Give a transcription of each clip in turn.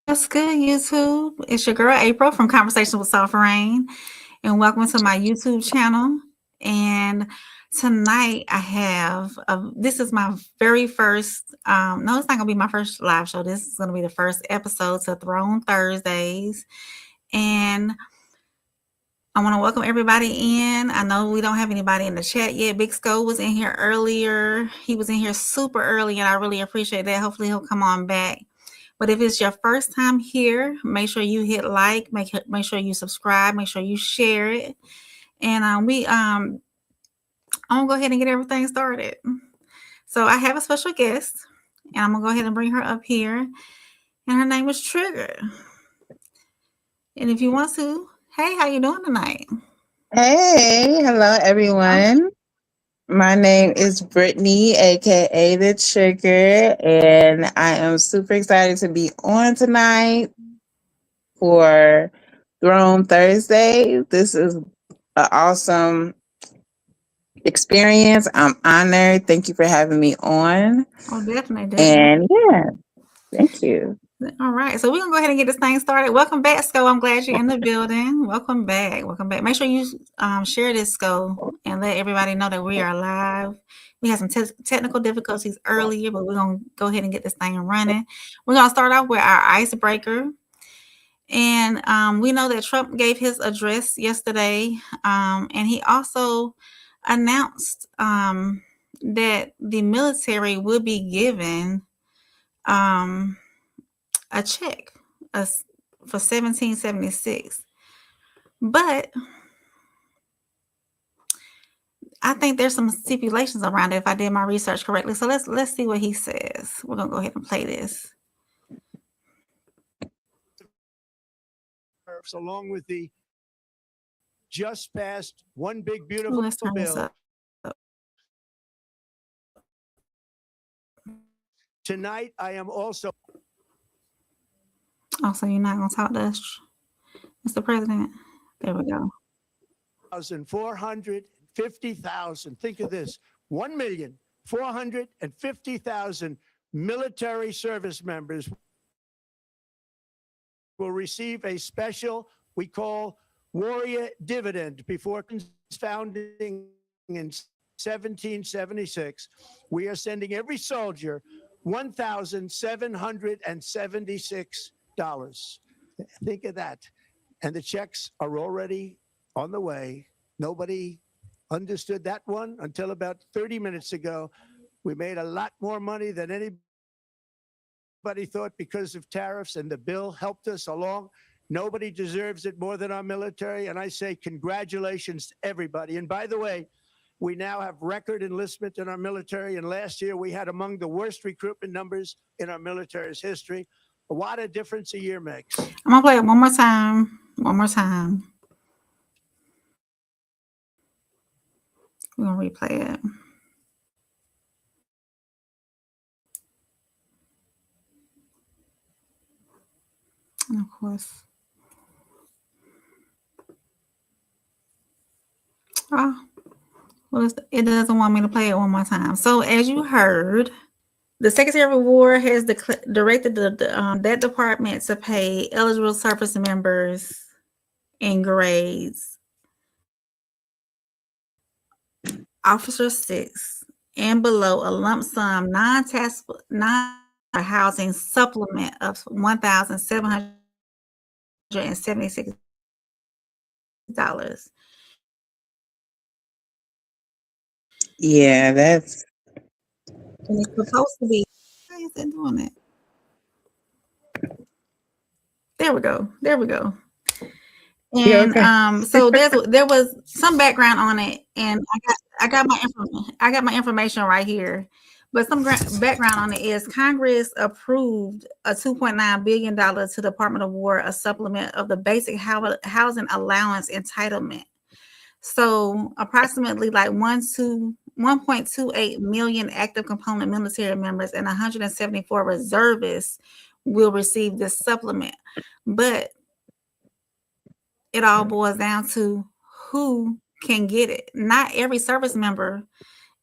What's good, YouTube? It's your girl April from Conversation with Soft Rain, and welcome to my YouTube channel. And tonight I have this is my very first. No, it's not gonna be my first live show. This is gonna be the first episode to Throne Thursdays, and I want to welcome everybody in. I know we don't have anybody in the chat yet. Big Sco was in here earlier. He was in here super early, and I really appreciate that. Hopefully, he'll come on back. But if it's your first time here, make sure you hit like, make sure you subscribe, make sure you share it. And I'm gonna go ahead and get everything started. So I have a special guest, and I'm gonna go ahead and bring her up here. And her name is Trigger. And if you want to, hey, how you doing tonight? Hey, hello Oh, everyone. My name is Brittany, aka The Trigger, and I am super excited to be on tonight for Throne Thursday. This is an awesome experience. I'm honored. Thank you for having me on. oh, definitely, definitely. And yeah, thank you. All right, so we're gonna go ahead and get this thing started. Welcome back, Sco. I'm glad you're in the building. Welcome back. Welcome back. Make sure you share this, Sco, and let everybody know that we are live. We had some technical difficulties earlier, but we're gonna go ahead and get this thing running. We're gonna start off with our icebreaker, and we know that Trump gave his address yesterday, and he also announced that the military will be given. Um, a check for 1776. But I think there's some stipulations around it if I did my research correctly. So let's see what he says. We're gonna go ahead and play this. Along with the just passed one big beautiful Let's turn this bill. up. Tonight, I am also. Oh, so you're not gonna talk to us, Mr. President? There we go. 450,000. Think of this: 1,450,000 military service members will receive a special we call warrior dividend. Before founding in 1776, we are sending every soldier $1,776. Think of that. And the checks are already on the way. Nobody understood that one until about 30 minutes ago. We made a lot more money than anybody thought because of tariffs, and the bill helped us along. Nobody deserves it more than our military. And I say congratulations to everybody. And by the way, we now have record enlistment in our military. And last year, we had among the worst recruitment numbers in our military's history. What a difference a year makes. I'm gonna play it one more time. One more time. We're gonna replay it. And of course. Oh, well, it doesn't want me to play it one more time. So as you heard, the Secretary of War has directed that department to pay eligible service members in grades Officer 6 and below a lump sum non-taxable housing supplement of $1,776. Yeah, that's And it's supposed to be. Why is it doing it? There we go. There we go. yeah, And okay. so there was some background on it, and I got my information right here. But some background on it is Congress approved a $2.9 billion to Department of War, a supplement of the basic housing allowance entitlement. So approximately like 1.28 million active component military members and 174 reservists will receive this supplement. But it all boils down to who can get it. Not every service member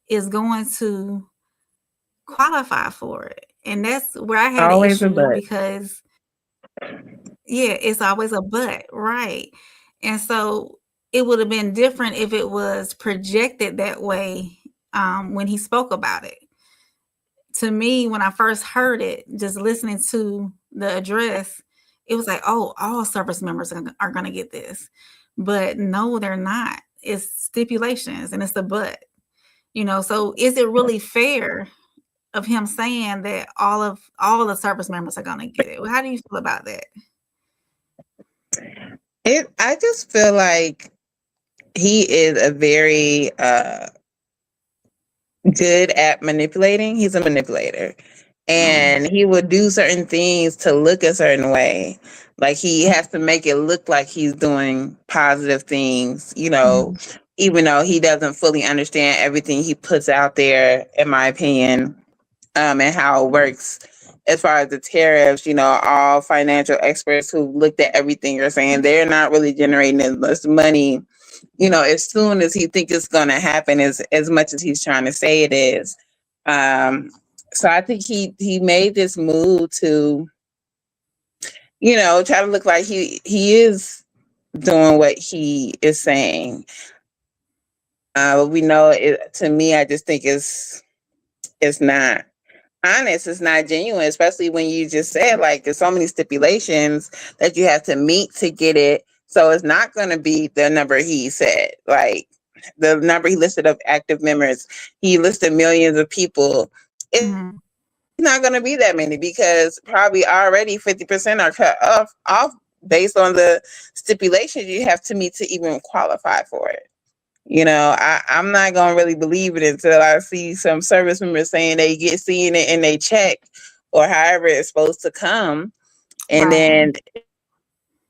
is going to qualify for it. And that's where I had an Always a issue but. because Yeah, it's always a but, right. And so it would have been different if it was projected that way when he spoke about it. To me, when I first heard it, just listening to the address, it was like, oh, all service members are going to get this. But no, they're not. It's stipulations and it's a but. So is it really fair of him saying that all of the service members are going to get it? Well, how do you feel about that? I just feel like he is a very good at manipulating. He's a manipulator. And he would do certain things to look a certain way. Like he has to make it look like he's doing positive things, even though he doesn't fully understand everything he puts out there, in my opinion, and how it works. As far as the tariffs, all financial experts who looked at everything you're saying, they're not really generating as much money, as soon as he thinks it's going to happen, as much as he's trying to say it is. So I think he made this move to, try to look like he is doing what he is saying. But we know it. To me, I just think it's not honest. It's not genuine, especially when you just said like there's so many stipulations that you have to meet to get it. So it's not going to be the number he said, like the number he listed of active members. He listed millions of people. It's not going to be that many because probably already 50% are cut off based on the stipulations you have to meet to even qualify for it. I'm not gonna really believe it until I see some service members saying they get seeing it in they check or however it's supposed to come. And then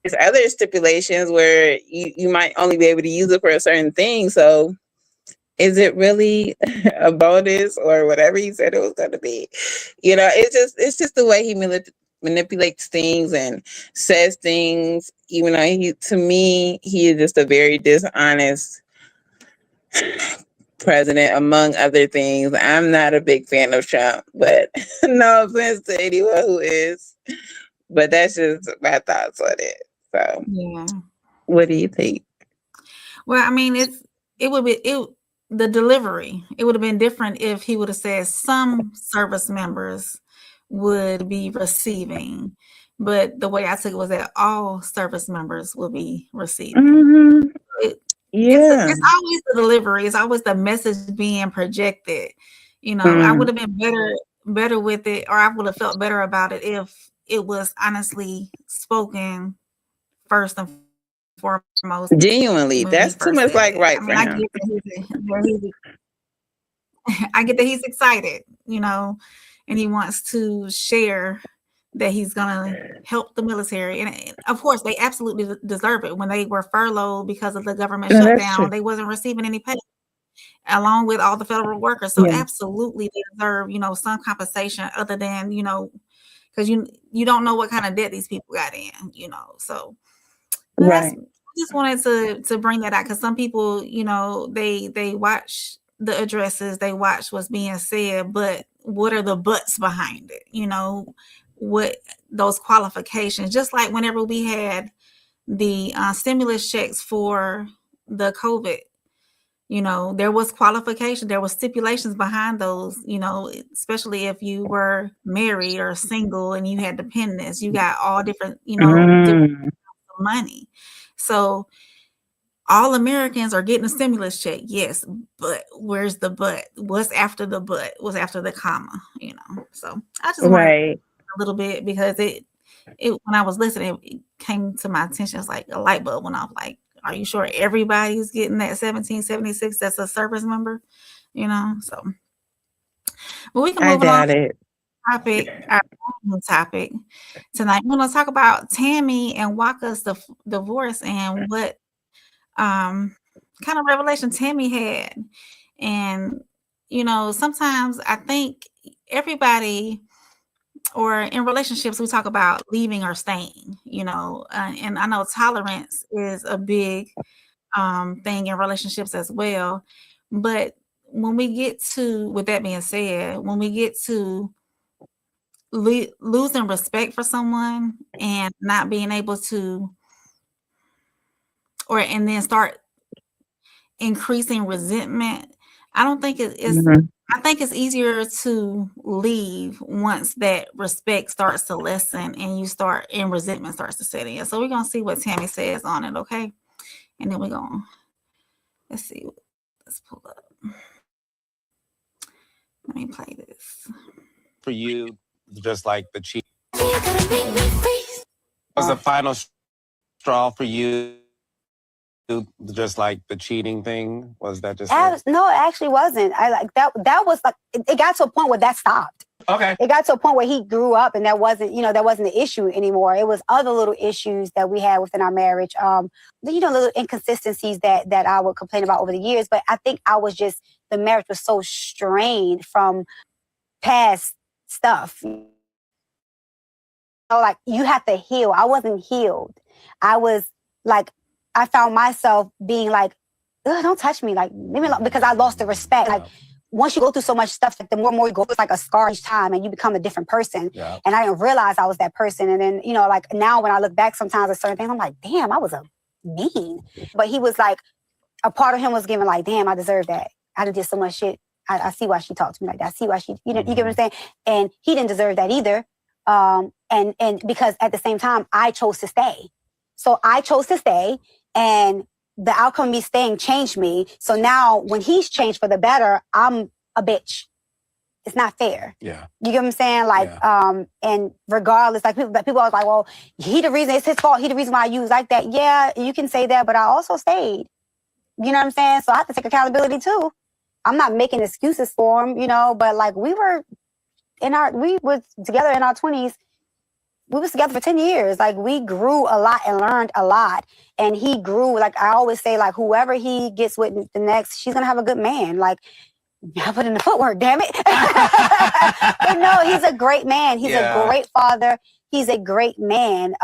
there's other stipulations where you might only be able to use it for a certain thing. So is it really a bonus or whatever he said it was gonna be? It's just the way he manipulates things and says things, even though to me, he is just a very dishonest president, among other things. I'm not a big fan of Trump, but no offense to anyone who is. But that's just my thoughts on it. So, what do you think? Well, I mean, the delivery. It would have been different if he would have said some service members would be receiving, but the way I took it was that all service members will be receiving. It's always the delivery. It's always the message being projected. I would have been better with it, or I would have felt better about it if it was honestly spoken first and foremost. Genuinely, that's too much like right for him. I get that he's excited, and he wants to share that he's going to help the military. And of course, they absolutely deserve it. When they were furloughed because of the government shutdown, they wasn't receiving any pay, along with all the federal workers. So absolutely they deserve, some compensation other than, because you don't know what kind of debt these people got in, So I just wanted to bring that out because some people, they watch the addresses, they watch what's being said, but what are the buts behind it? What those qualifications, just like whenever we had the stimulus checks for the COVID, there was qualification, there was stipulations behind those, especially if you were married or single and you had dependents, you got all different, different money. So all Americans are getting a stimulus check, yes, but where's the but? What's after the but? What's after the comma? So I just wanted a little bit because it when I was listening, it came to my attention. It's like a light bulb went off. Like, are you sure everybody's getting that 1776? That's a service member, So, but we can move on to our topic tonight. We're going to talk about Tammy and Waka's divorce and what kind of revelation Tammy had. And, sometimes I think everybody, or in relationships, we talk about leaving or staying, and I know tolerance is a big thing in relationships as well. But with that being said, when we get to losing respect for someone and not being able to, and then start increasing resentment. I don't think it's. Mhm. I think it's easier to leave once that respect starts to lessen and resentment starts to set in. So we're gonna see what Tammy says on it, okay? And then we're gonna let's see. Let's pull up. Let me play this. For you, just like the cheat was the final straw for you. Just like the cheating thing, was that just no, it actually wasn't. I like that was like it got to a point where that stopped. okay? It got to a point where he grew up and that wasn't the issue anymore. It was other little issues that we had within our marriage. Little inconsistencies that I would complain about over the years. But I think the marriage was so strained from past stuff. Like you have to heal. I wasn't healed. I was like, I found myself being like, ugh, don't touch me. Like, leave me alone, because I lost the respect. Like, once you go through so much stuff, like the more and more you go, it's like a scar each time and you become a different person. Yeah. And I didn't realize I was that person. And then, like now when I look back sometimes at certain things, I'm like, damn, I was a mean. But he was like, a part of him was giving like, damn, I deserve that. I done did so much shit. I see why she talked to me like that. I see why she, you get what I'm saying? And he didn't deserve that either. And because at the same time, I chose to stay. So I chose to stay, and the outcome of me staying changed me. So now when he's changed for the better, I'm a bitch. It's not fair. Yeah. You get what I'm saying? Like, and regardless, like people are like, well, it's his fault. He the reason why you was like that. Yeah, you can say that, but I also stayed. You know what I'm saying? So I have to take accountability too. I'm not making excuses for him, but like we were together in our 20s. We was together for 10 years. Like we grew a lot and learned a lot. And he grew, like I always say, like whoever he gets with the next, she's going to have a good man. Like I put in the footwork, damn it. But no, he's a great man. He's a great father. He's a great man.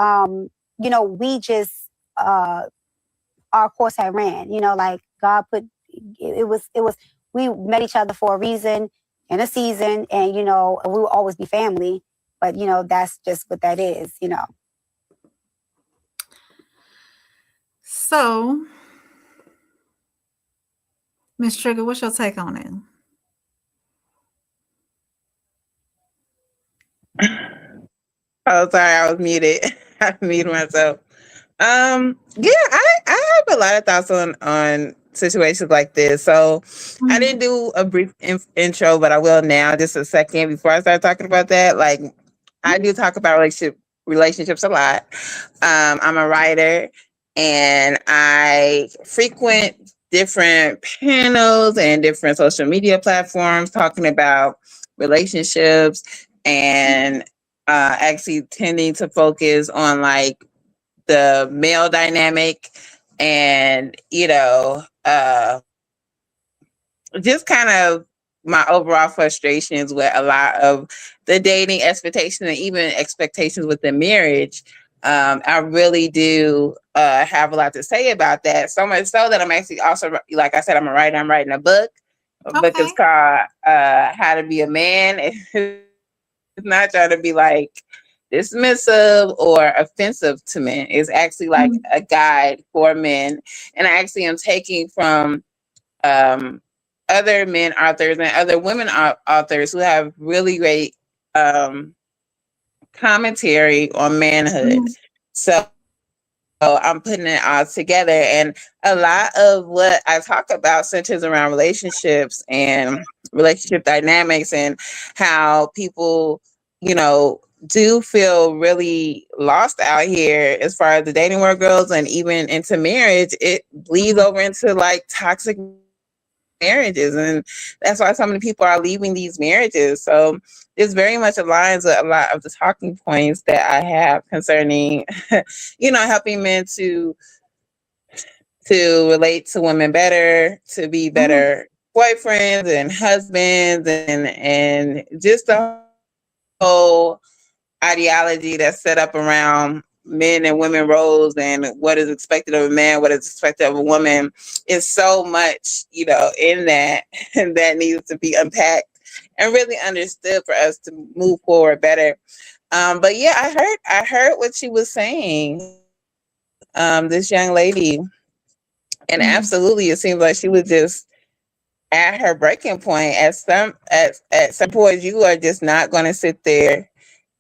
We just, our course had ran, like God it was, we met each other for a reason and a season, and, we will always be family. But, that's just what that is, So, Miss Trigger, what's your take on it? Oh, sorry, I was muted. I muted myself. I have a lot of thoughts on situations like this. So I didn't do a brief intro, but I will now, just a second before I start talking about that. Like I do talk about relationships a lot. I'm a writer, and I frequent different panels and different social media platforms talking about relationships, and actually tending to focus on like the male dynamic, and just kind of my overall frustrations with a lot of the dating expectations and even expectations within marriage. I really do have a lot to say about that. So much so that I'm actually also, like I said, I'm a writer. I'm writing a book. A book is called How to Be a Man. It's not trying to be like dismissive or offensive to men. It's actually like a guide for men. And I actually am taking from other men authors and other women authors who have really great commentary on manhood. So I'm putting it all together, and a lot of what I talk about centers around relationships and relationship dynamics, and how people, do feel really lost out here as far as the dating world goes, and even into marriage. It bleeds over into like toxic marriages, and that's why so many people are leaving these marriages. So this very much aligns with a lot of the talking points that I have concerning helping men to relate to women better, to be better boyfriends and husbands, and just the whole ideology that's set up around men and women roles and what is expected of a man, what is expected of a woman. Is so much, in that and that needs to be unpacked. and really understood for us to move forward better. But yeah, I heard what she was saying. This young lady, and absolutely, it seems like she was just at her breaking point. At some point, you are just not going to sit there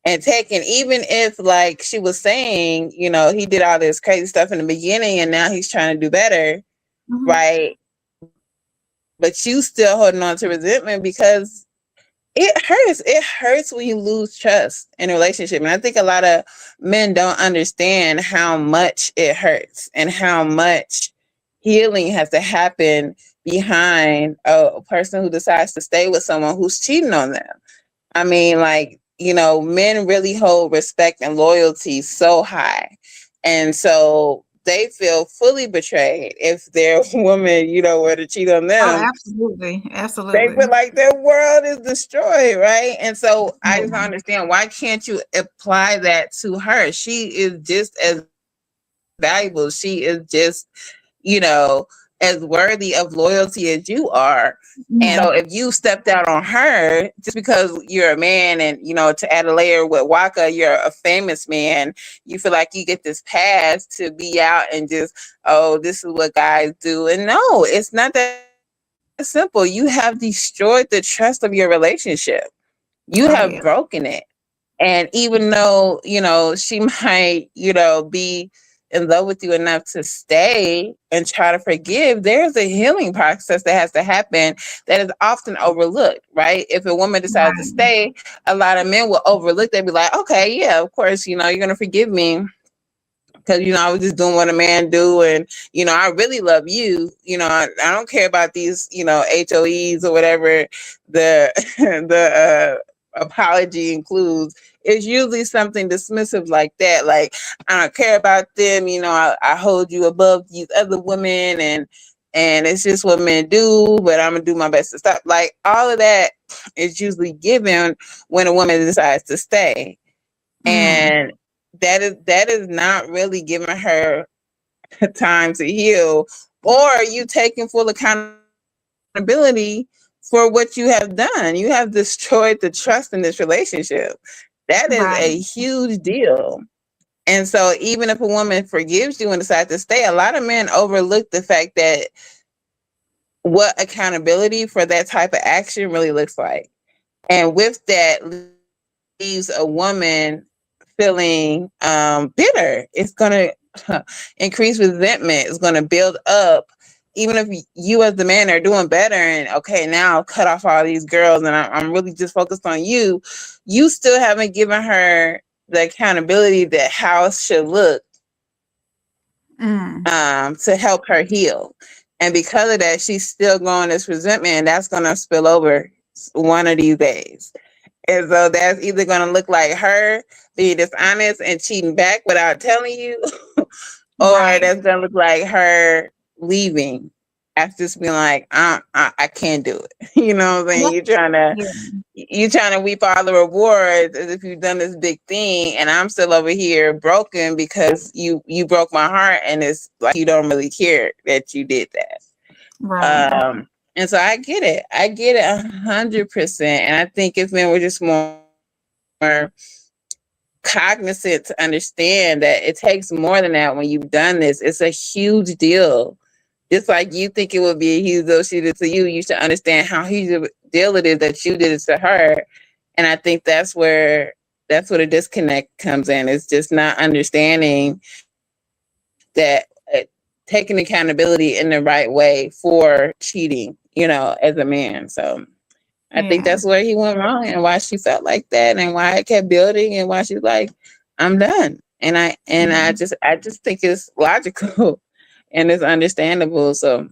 and take. And even if, like she was saying, he did all this crazy stuff in the beginning, and now he's trying to do better, right? But you still holding on to resentment because it hurts. It hurts when you lose trust in a relationship. And I think a lot of men don't understand how much it hurts and how much healing has to happen behind a person who decides to stay with someone who's cheating on them. I mean, like, men really hold respect and loyalty so high. And so they feel fully betrayed if their woman, were to cheat on Oh, them. absolutely. They Absolutely. feel like their world is destroyed, right? And so I just don't Yeah. understand, why can't you apply that to her? She is just as valuable. She is just, as worthy of loyalty as you are. And so if you stepped out on her just because you're a man, and to add a layer with Waka, you're a famous man, you feel like you get this pass to be out and just, oh, this is what guys do. And no, it's not that simple. You have destroyed the trust of your relationship. You have Oh, yeah. broken it. And even though, she might, be in love with you enough to stay and try to forgive, there's a healing process that has to happen that is often overlooked, right? If a woman decides to Right. stay, a lot of men will overlook. They'll be like, okay, yeah, of course, you're going to forgive me because I was just doing what a man do, and I really love you. I don't care about these HOEs or whatever the the apology includes. It's usually something dismissive like that, like, I don't care about them. I hold you above these other women, and it's just what men do. But I'm gonna do my best to stop. Like, all of that is usually given when a woman decides to stay, and that is not really giving her time to heal, or you taking full accountability for what you have done. You have destroyed the trust in this relationship. That is a Right. huge deal. And so even if a woman forgives you and decides to stay, a lot of men overlook the fact that what accountability for that type of action really looks like. And with that leaves a woman feeling bitter. It's going to increase resentment. It's going to build up. Even if you as the man are doing better, and okay, now I'll cut off all these girls, and I'm really just focused on you still haven't given her the accountability that how it should look to help her heal. And because of that, she's still growing this resentment, and that's going to spill over one of these days. And so that's either going to look like her being dishonest and cheating back without telling you, or Right. that's going to look like her leaving after just being like, I can't do it. You know what I'm saying? Yeah. You're trying to reap all the rewards as if you've done this big thing, and I'm still over here broken because you broke my heart, and it's like you don't really care that you did that. Right. And so I get it. I get it 100%. And I think if men were just more cognizant to understand that it takes more than that when you've done this, it's a huge deal. Just like you think it would be a huge deal she did to you should understand how huge a deal it is that you did it to her. And I think that's where the disconnect comes in. It's just not understanding that taking accountability in the right way for cheating, as a man. So I think Yeah. that's where he went wrong, and why she felt like that, and why it kept building, and why she's like, I'm done. And I just think it's logical and it's understandable. So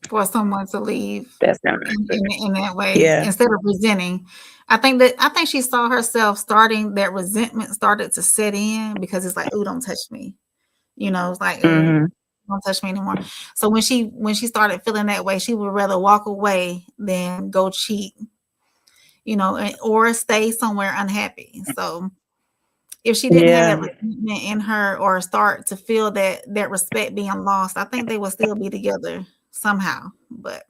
For someone to leave that's not in that way yeah. instead of resenting. I think she saw herself starting that resentment started to set in because it's like, oh, don't touch me. It's like, Hmm. don't touch me anymore. So when she started feeling that way, she would rather walk away than go cheat, or stay somewhere unhappy. So if she didn't have that Yeah. resentment in her or start to feel that respect being lost, I think they would still be together somehow. But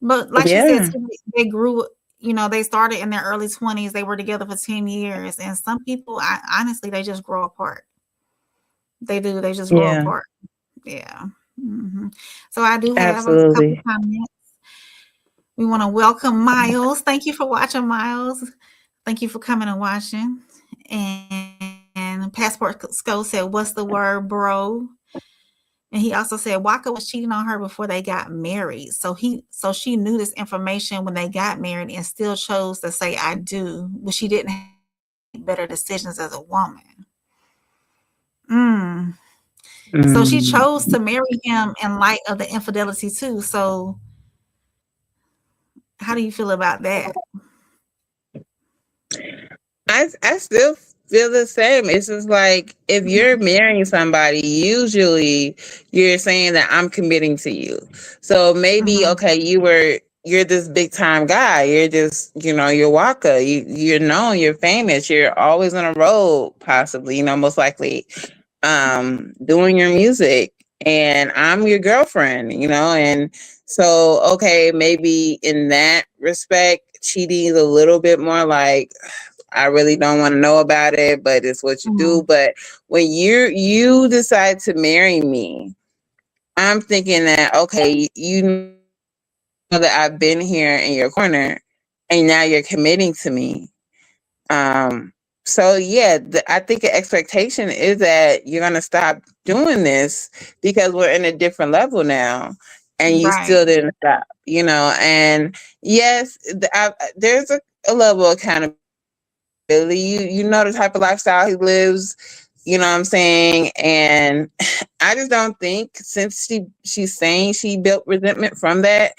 like she said, Yeah. too, they grew, they started in their early 20s. They were together for 10 years. And some people, honestly, they just grow apart. They do. They just grow Yeah, apart. Yeah. hmm So I do have a couple absolutely. comments. We want to welcome Miles. Thank you for watching, Miles. Thank you for coming and watching. And Passport Skull said, "What's the word, bro?" And he also said Waka was cheating on her before they got married. So she knew this information when they got married and still chose to say I do, but she didn't make better decisions as a woman. So she Mm. chose to marry him in light of the infidelity too. So how do you feel about that? I still feel the same. It's just like if you're marrying somebody, usually you're saying that I'm committing to you. So maybe Mhm. okay, you're this big time guy. You're just you're Waka. You're known. You're famous. You're always on a road, possibly. Most likely, doing your music, and I'm your girlfriend. And so okay, maybe in that respect, cheating is a little bit more like I really don't want to know about it, but it's what you do. Mhm. But when you decide to marry me, I'm thinking that okay, you know that I've been here in your corner, and now you're committing to me. Um, so yeah, I think an expectation is that you're gonna stop doing this because we're in a different level now, and you Right. still didn't stop. And yes, there's a level of accountability. You know the type of lifestyle he lives, you know what I'm saying? And I just don't think since she's saying she built resentment from that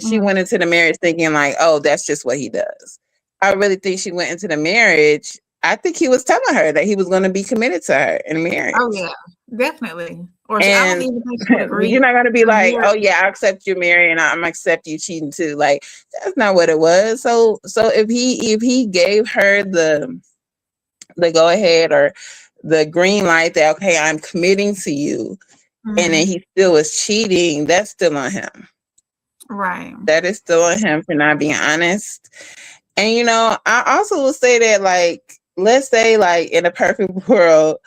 she Mhm. went into the marriage thinking like, oh, that's just what he does. I really think she went into the marriage. I think he was telling her that he was going to be committed to her in Oh marriage. yeah, definitely. Or I don't And even think she would agree you're not going to be to like, marry. oh yeah, I accept you marrying and I'm accept you cheating too. Like that's not what it was. So if he gave her the go ahead or the green light that okay, I'm committing to you, and then Mhm. he still was cheating, that's still on him. Right. That is still on him for not being honest. And I also will say that like let's say like in a perfect world,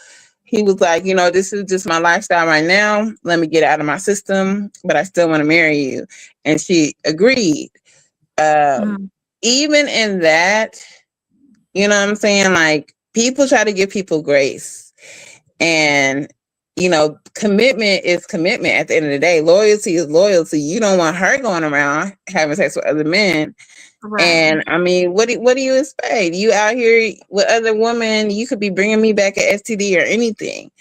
he was like, this is just my lifestyle right now. Let me get it out of my system, but I still want to marry you. And she agreed. Um, Mhm. even in that, you know what I'm saying? Like people try to give people grace. And commitment is commitment at the end of the day. Loyalty is loyalty. You don't want her going around having sex with other men. Right. And I mean, what do you expect? You out here with other women, you could be bringing me back an STD or anything.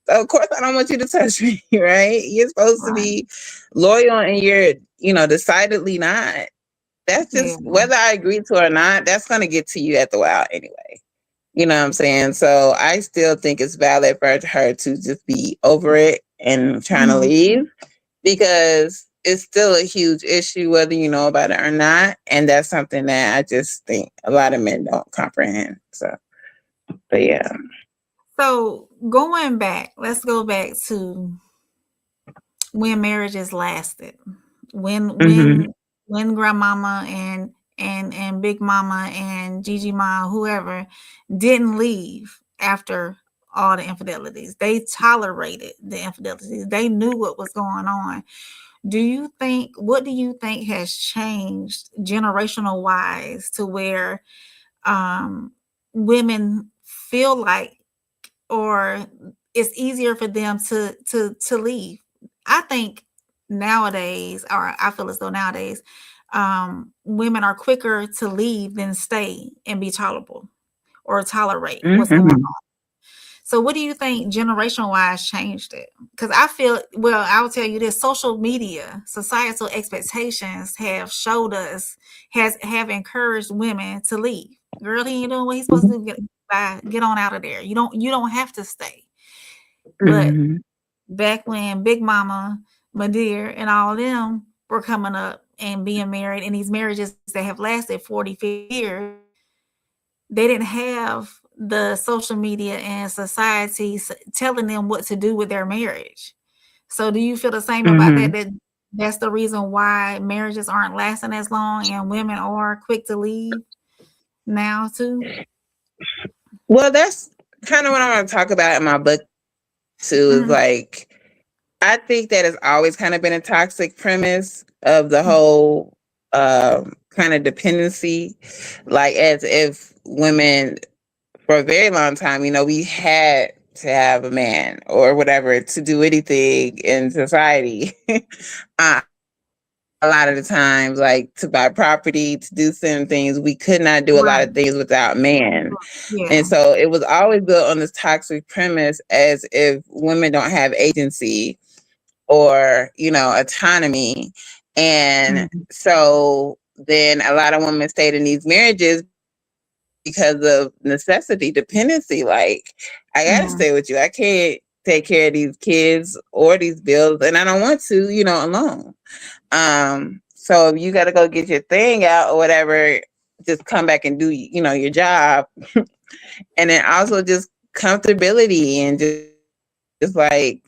So of course I don't want you to touch me, right? You're supposed to Right. be loyal and you're, decidedly not. That's Yeah. just whether I agree to or not, that's gonna get to you at the wild anyway. You know what I'm saying? So I still think it's valid for her to just be over it and trying to Mhm. leave because it's still a huge issue whether you know about it or not. And that's something that I just think a lot of men don't comprehend. So, but yeah. So going back, let's go back to when marriages lasted. When Hmm. when when grandmama and big mama and Gigi ma, whoever, didn't leave after all the infidelities. They tolerated the infidelities. They knew what was going on. What do you think has changed generational wise to where women feel like, or it's easier for them to leave? I think nowadays, or I feel as though nowadays, women are quicker to leave than stay and be tolerable or tolerate what's going on. Hmm. So what do you think generational wise changed it? Because I feel, well, I'll tell you this: social media, societal expectations have showed us, have encouraged women to leave. Girl, he ain't doing what he's supposed to do. Get on out of there. You don't have to stay. But Hmm. back when Big Mama, Madeir, and all of them were coming up and being married, and these marriages that have lasted 40, 50 years, they didn't have the social media and society telling them what to do with their marriage. So do you feel the same about that? Hmm. That that's the reason why marriages aren't lasting as long and women are quick to leave now too? Well, that's kind of what I want to talk about in my book too. Is Mhm. like, I think that has always kind of been a toxic premise of the Mhm. whole kind of dependency, like as if women for a very long time, we had to have a man or whatever to do anything in society. uh, a lot of the times, like to buy property, to do certain things, we could not do a lot of Right. things without man. And Yeah. so it was always built on this toxic premise as if women don't have agency or, autonomy. And Mhm. so then a lot of women stayed in these marriages because of necessity, dependency. Like, I gotta Mhm. stay with you. I can't take care of these kids or these bills, and I don't want to, alone. So if you gotta go get your thing out or whatever, just come back and do, your job. And then also just comfortability and just like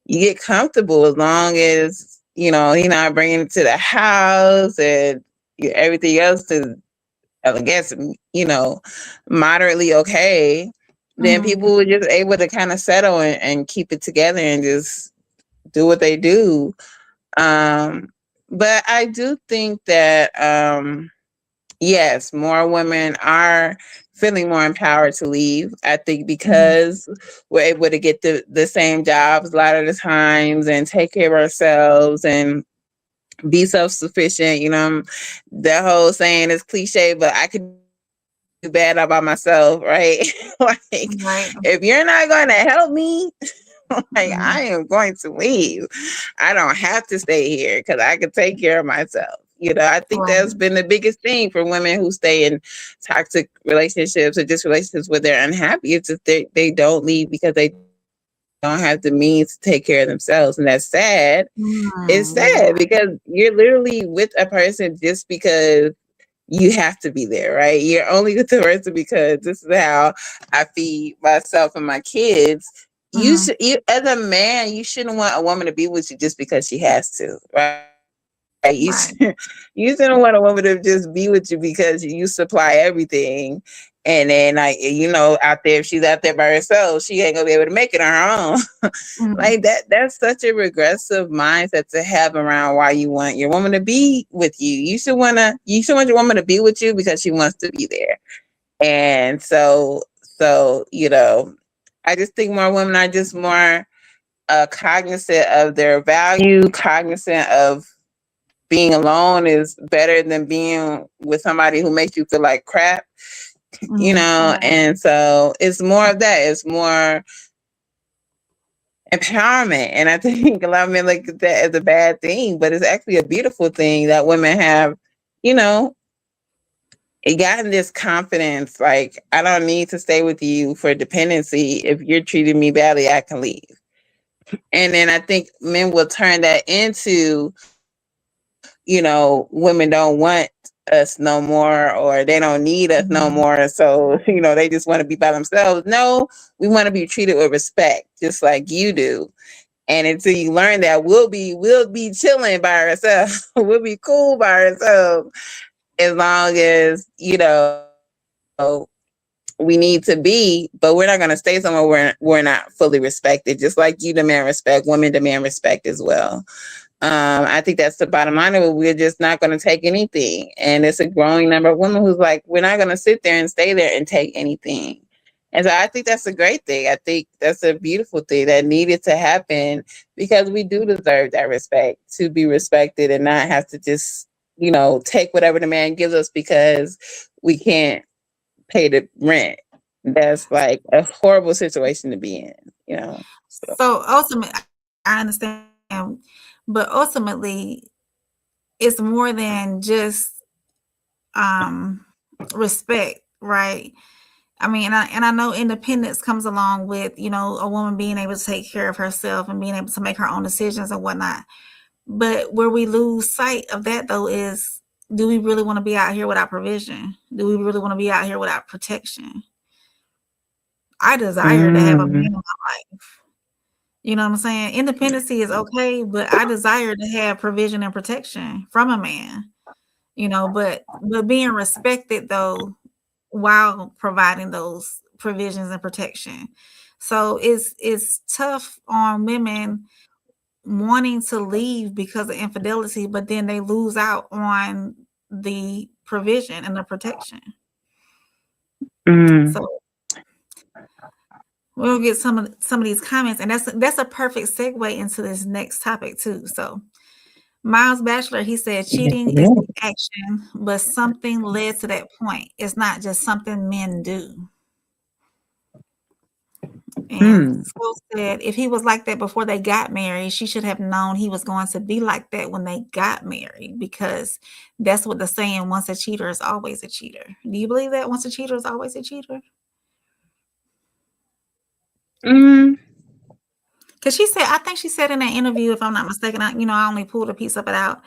you get comfortable as long as, you're not bringing it to the house and everything else is, I guess, moderately okay, then Mhm. people were just able to kind of settle and keep it together and just do what they do. Um, but I do think that, yes, more women are feeling more empowered to leave. I think Mhm. because we're able to get the same jobs a lot of the times and take care of ourselves and be self-sufficient. The whole saying is cliche, but I could do bad all by myself, right? Like, Right. if you're not going to help me, like, I Mhm. am going to leave. I don't have to stay here because I can take care of myself. I think that's Right. been the biggest thing for women who stay in toxic relationships or just relationships where they're unhappy. It's just they don't leave because they don't have the means to take care of themselves. And that's sad. It's Yeah. sad because you're literally with a person just because you have to be there, right? You're only with the person because this is how I feed myself and my kids. Mhm. As a man, you shouldn't want a woman to be with you just because she has to, right? You Right. should, you shouldn't want a woman to just be with you because you supply everything. And then, like, out there, if she's out there by herself, she ain't gonna be able to make it on her own. Mhm. Like that's such a regressive mindset to have around why you want your woman to be with you. You should want your woman to be with you because she wants to be there. And so I just think more women are just more cognizant of their value, cognizant of being alone is better than being with somebody who makes you feel like crap, Mhm. and so it's more of that. It's more empowerment. And I think a lot of men look at that as a bad thing, but it's actually a beautiful thing that women have, you know, gotten this confidence. Like, I don't need to stay with you for dependency. If you're treating me badly, I can leave. And then I think men will turn that into, women don't want us no more or they don't need us no Mhm. more. So, they just want to be by themselves. No, we want to be treated with respect, just like you do. And until you learn that, we'll be chilling by ourselves. We'll be cool by ourselves as long as we need to be. But we're not going to stay somewhere where we're not fully respected. Just like you demand respect, women demand respect as well. I think that's the bottom line of it. We're just not going to take anything, and it's a growing number of women who's like, we're not going to sit there and stay there and take anything. And so I think that's a great thing. I think that's a beautiful thing that needed to happen because we do deserve that respect, to be respected and not have to just, take whatever the man gives us because we can't pay the rent. That's like a horrible situation to be in. So, So ultimately, I understand, but ultimately, it's more than just um, respect, right? I mean, and I know independence comes along with a woman being able to take care of herself and being able to make her own decisions and whatnot. But where we lose sight of that though is, do we really want to be out here without provision? Do we really want to be out here without protection? I desire to have a man mm, in my life. You know what I'm saying? Independency is okay, but I desire to have provision and protection from a man, you know, but being respected though while providing those provisions and protection. So it's tough on women wanting to leave because of infidelity, but then they lose out on the provision and the protection. Mm. So we'll get some of these comments, and that's a perfect segue into this next topic too. So Miles Batchelor, he said cheating is the action, but something led to that point. It's not just something men do. And School said if he was like that before they got married, she should have known he was going to be like that when they got married, because that's what the saying, once a cheater is always a cheater. Do you believe that? Once a cheater is always a cheater? Because she said, I think she said in that interview, if I'm not mistaken, I only pulled a piece of it out,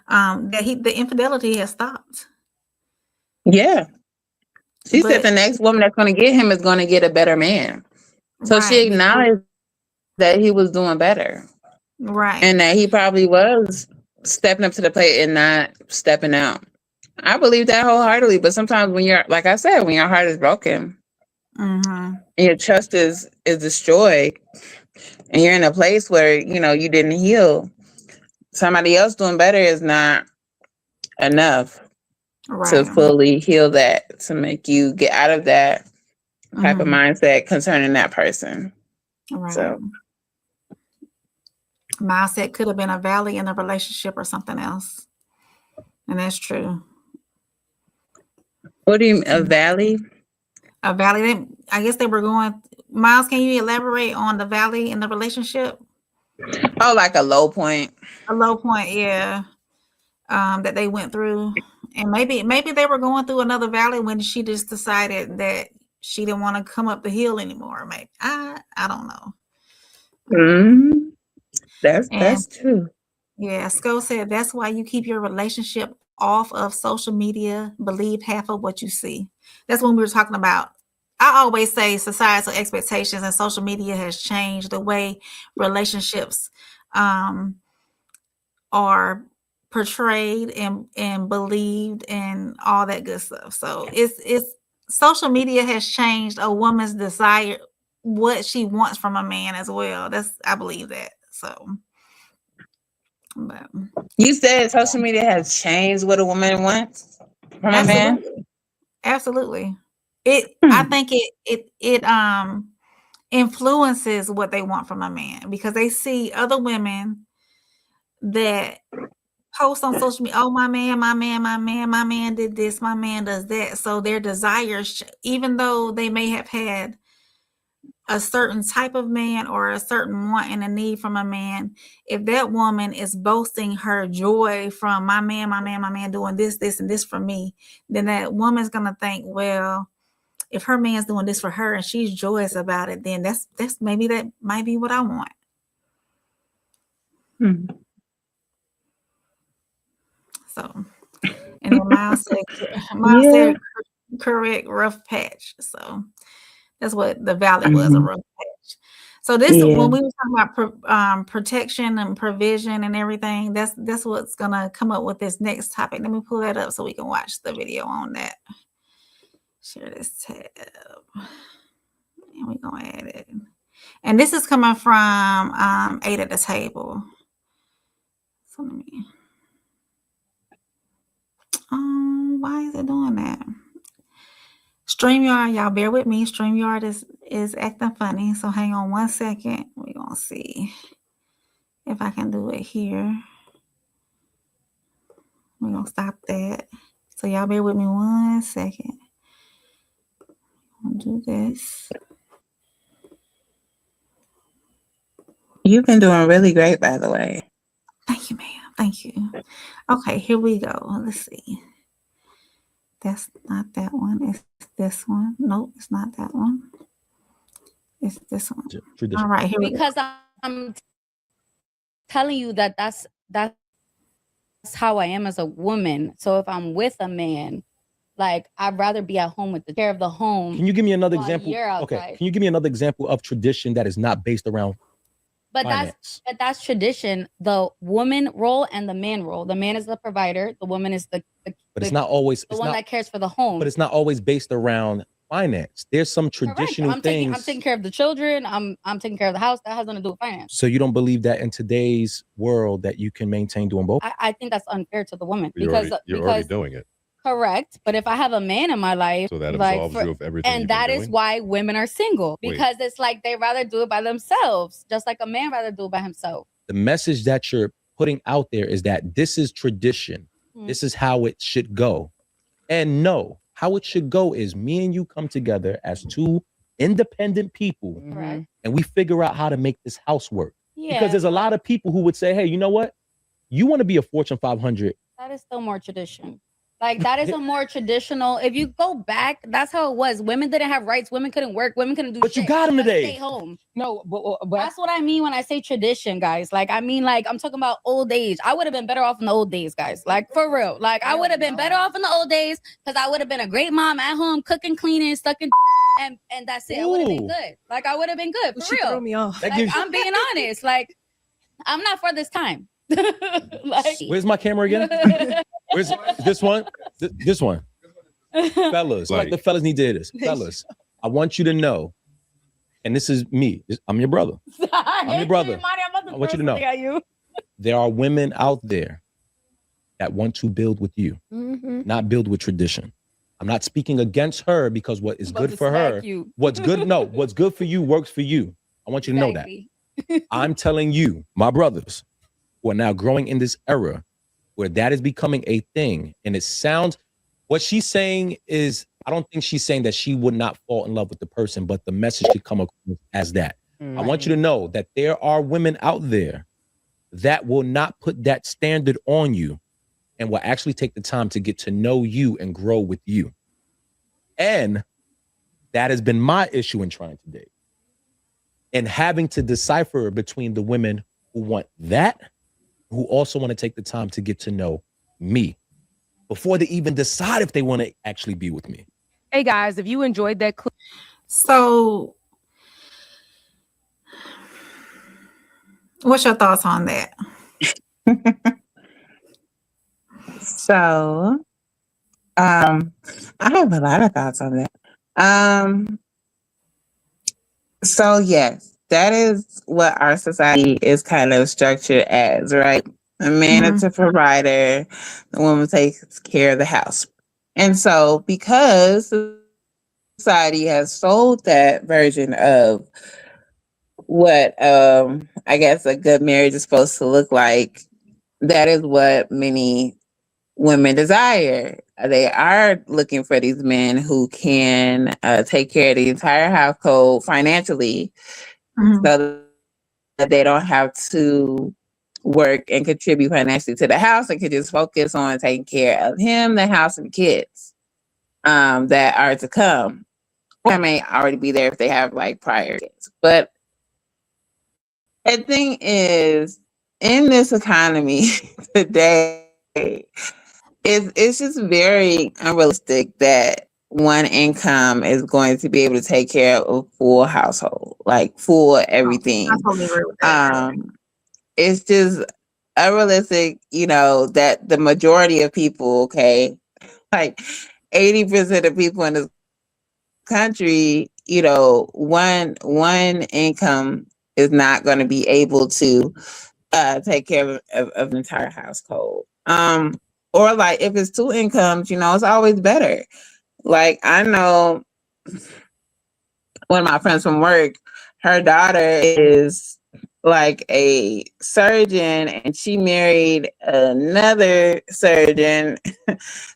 that the infidelity has stopped. Yeah. She said But the next woman that's going to get him is going to get a better man. So she right, acknowledged that he was doing better. right. And that he probably was stepping up to the plate and not stepping out. I believe that wholeheartedly. But sometimes when you're, like I said, when your heart is broken and your trust is destroyed, and you're in a place where, you didn't heal, somebody else doing better is not enough to fully heal that, to make you get out of that type of mindset concerning that person. Right. So mindset could have been a valley in a relationship or something else. And that's true. What do you mean, a valley? A valley. I guess they were going. Miles, can you elaborate on the valley in the relationship? Oh, like a low point. A low point, yeah. That they went through. And maybe they were going through another valley when she just decided that she didn't want to come up the hill anymore. Maybe. I don't know. That's true. Yeah, Sko said that's why you keep your relationship off of social media. Believe half of what you see. That's when we were talking about. I always say societal expectations and social media has changed the way relationships are portrayed and believed and all that good stuff. So it's social media has changed a woman's desire, what she wants from a man as well. I believe that. So. But you said social media has changed what a woman wants from a man? Absolutely. I think it influences what they want from a man, because they see other women that post on social media, oh, my man did this, my man does that. So their desires, even though they may have had a certain type of man or a certain want and a need from a man, if that woman is boasting her joy from my man doing this, and this for me, then that woman's gonna think, well, if her man's doing this for her and she's joyous about it, then that's maybe that might be what I want. So, and then Miles said correct, rough patch. So that's what the valley was, a rough patch. So this, when we were talking about protection and provision and everything, that's what's gonna come up with this next topic. Let me pull that up so we can watch the video on that. Share this tab, and we're gonna add it. And this is coming from 8 at the table. So let me. Why is it doing that? StreamYard, y'all bear with me. StreamYard is acting funny. So hang on 1 second. We're gonna see if I can do it here. We're gonna stop that. So y'all bear with me 1 second. I'll do this. You've been doing really great, by the way. Thank you, ma'am. Thank you. Okay, here we go. Let's see. That's not that one. It's this one. Nope, it's not that one. It's this one. All right, here we go. Because I'm telling you that's how I am as a woman. So if I'm with a man, like, I'd rather be at home with the care of the home. Can you give me another example? Okay. Can you give me another example of tradition that is not based around But finance. that's tradition. The woman role and the man role. The man is the provider. The woman is the But it's not always the one that cares for the home. But it's not always based around finance. There's some traditional things. I'm taking care of the children. I'm taking care of the house. That has nothing to do with finance. So you don't believe that in today's world that you can maintain doing both? I think that's unfair to the woman You're already doing it. Correct. But if I have a man in my life, So that absolves you of everything. and that is why women are single, because it's like they rather do it by themselves, just like a man rather do it by himself. The message that you're putting out there is that this is tradition. This is how it should go. And no, how it should go is me and you come together as two independent people, Correct. and we figure out how to make this house work. Yeah. Because there's a lot of people who would say, hey, you know what? You want to be a Fortune 500. That is still more tradition. Like that is a more traditional. If you go back, that's how it was. Women didn't have rights. Women couldn't work. Women couldn't do But shit. you got them today. Stay home. No, but That's what I mean when I say tradition, guys. Like I mean, like I'm talking about old age. I would have been better off in the old days, guys. Like for real. Like I would have been better off in the old days because I would have been a great mom at home, cooking, cleaning, sucking, and that's it. I would have been good. Like I would have been good for real. Threw me off. Like, I'm being honest. Like I'm not for this time. Like Where's my camera again? Where's this one? This one. Fellas, like the fellas need to hear this. Fellas, I want you to know, and this is me. I'm your brother. I'm your brother. I want you to know. There are women out there that want to build with you, not build with tradition. I'm not speaking against her because what is good for her, what's good for you works for you. I want you to know that. I'm telling you, my brothers, who are now growing in this era where that is becoming a thing. And it sounds, what she's saying is, I don't think she's saying that she would not fall in love with the person, but the message should come across as that. I want you to know that there are women out there that will not put that standard on you and will actually take the time to get to know you and grow with you. And that has been my issue in trying to date. And having to decipher between the women who want that, who also want to take the time to get to know me before they even decide if they want to actually be with me. Hey guys, if you enjoyed that clip. So what's your thoughts on that? So, I have a lot of thoughts on that. So yes, that is what our society is kind of structured as, right? A man is a provider, the woman takes care of the house. And so because society has sold that version of what I guess a good marriage is supposed to look like, that is what many women desire. They are looking for these men who can take care of the entire household financially, so that they don't have to work and contribute financially to the house and can just focus on taking care of him, the house, and the kids that are to come. I may already be there if they have like prior kids. But the thing is, in this economy today, it's just very unrealistic that one income is going to be able to take care of a full household, like full everything. I totally agree with that. It's just unrealistic, that the majority of people, okay, like 80% of people in this country, one income is not going to be able to take care of an entire household. Or like if it's two incomes, it's always better. Like I know one of my friends from work, her daughter is like a surgeon and she married another surgeon.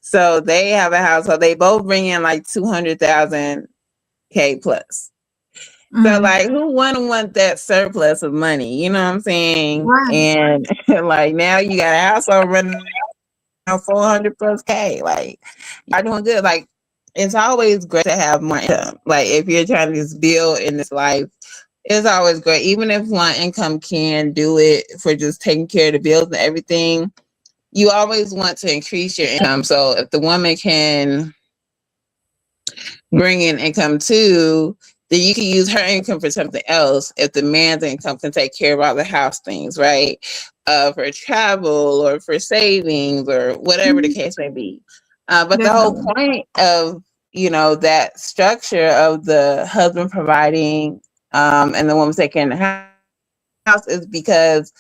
So they have a household. They both bring in like 200,000 K plus. So like who wouldn't want that surplus of money? You know what I'm saying? Right. And like now you got a household running 400 plus K. Like y'all doing good. Like it's always great to have more income. Like if you're trying to just build in this life, it's always great. Even if one income can do it for just taking care of the bills and everything, you always want to increase your income. So if the woman can bring in income too, then you can use her income for something else if the man's income can take care of all the house things, right? For travel or for savings or whatever the case may be. But the whole Definitely. point of, that structure of the husband providing and the woman taking the house is because,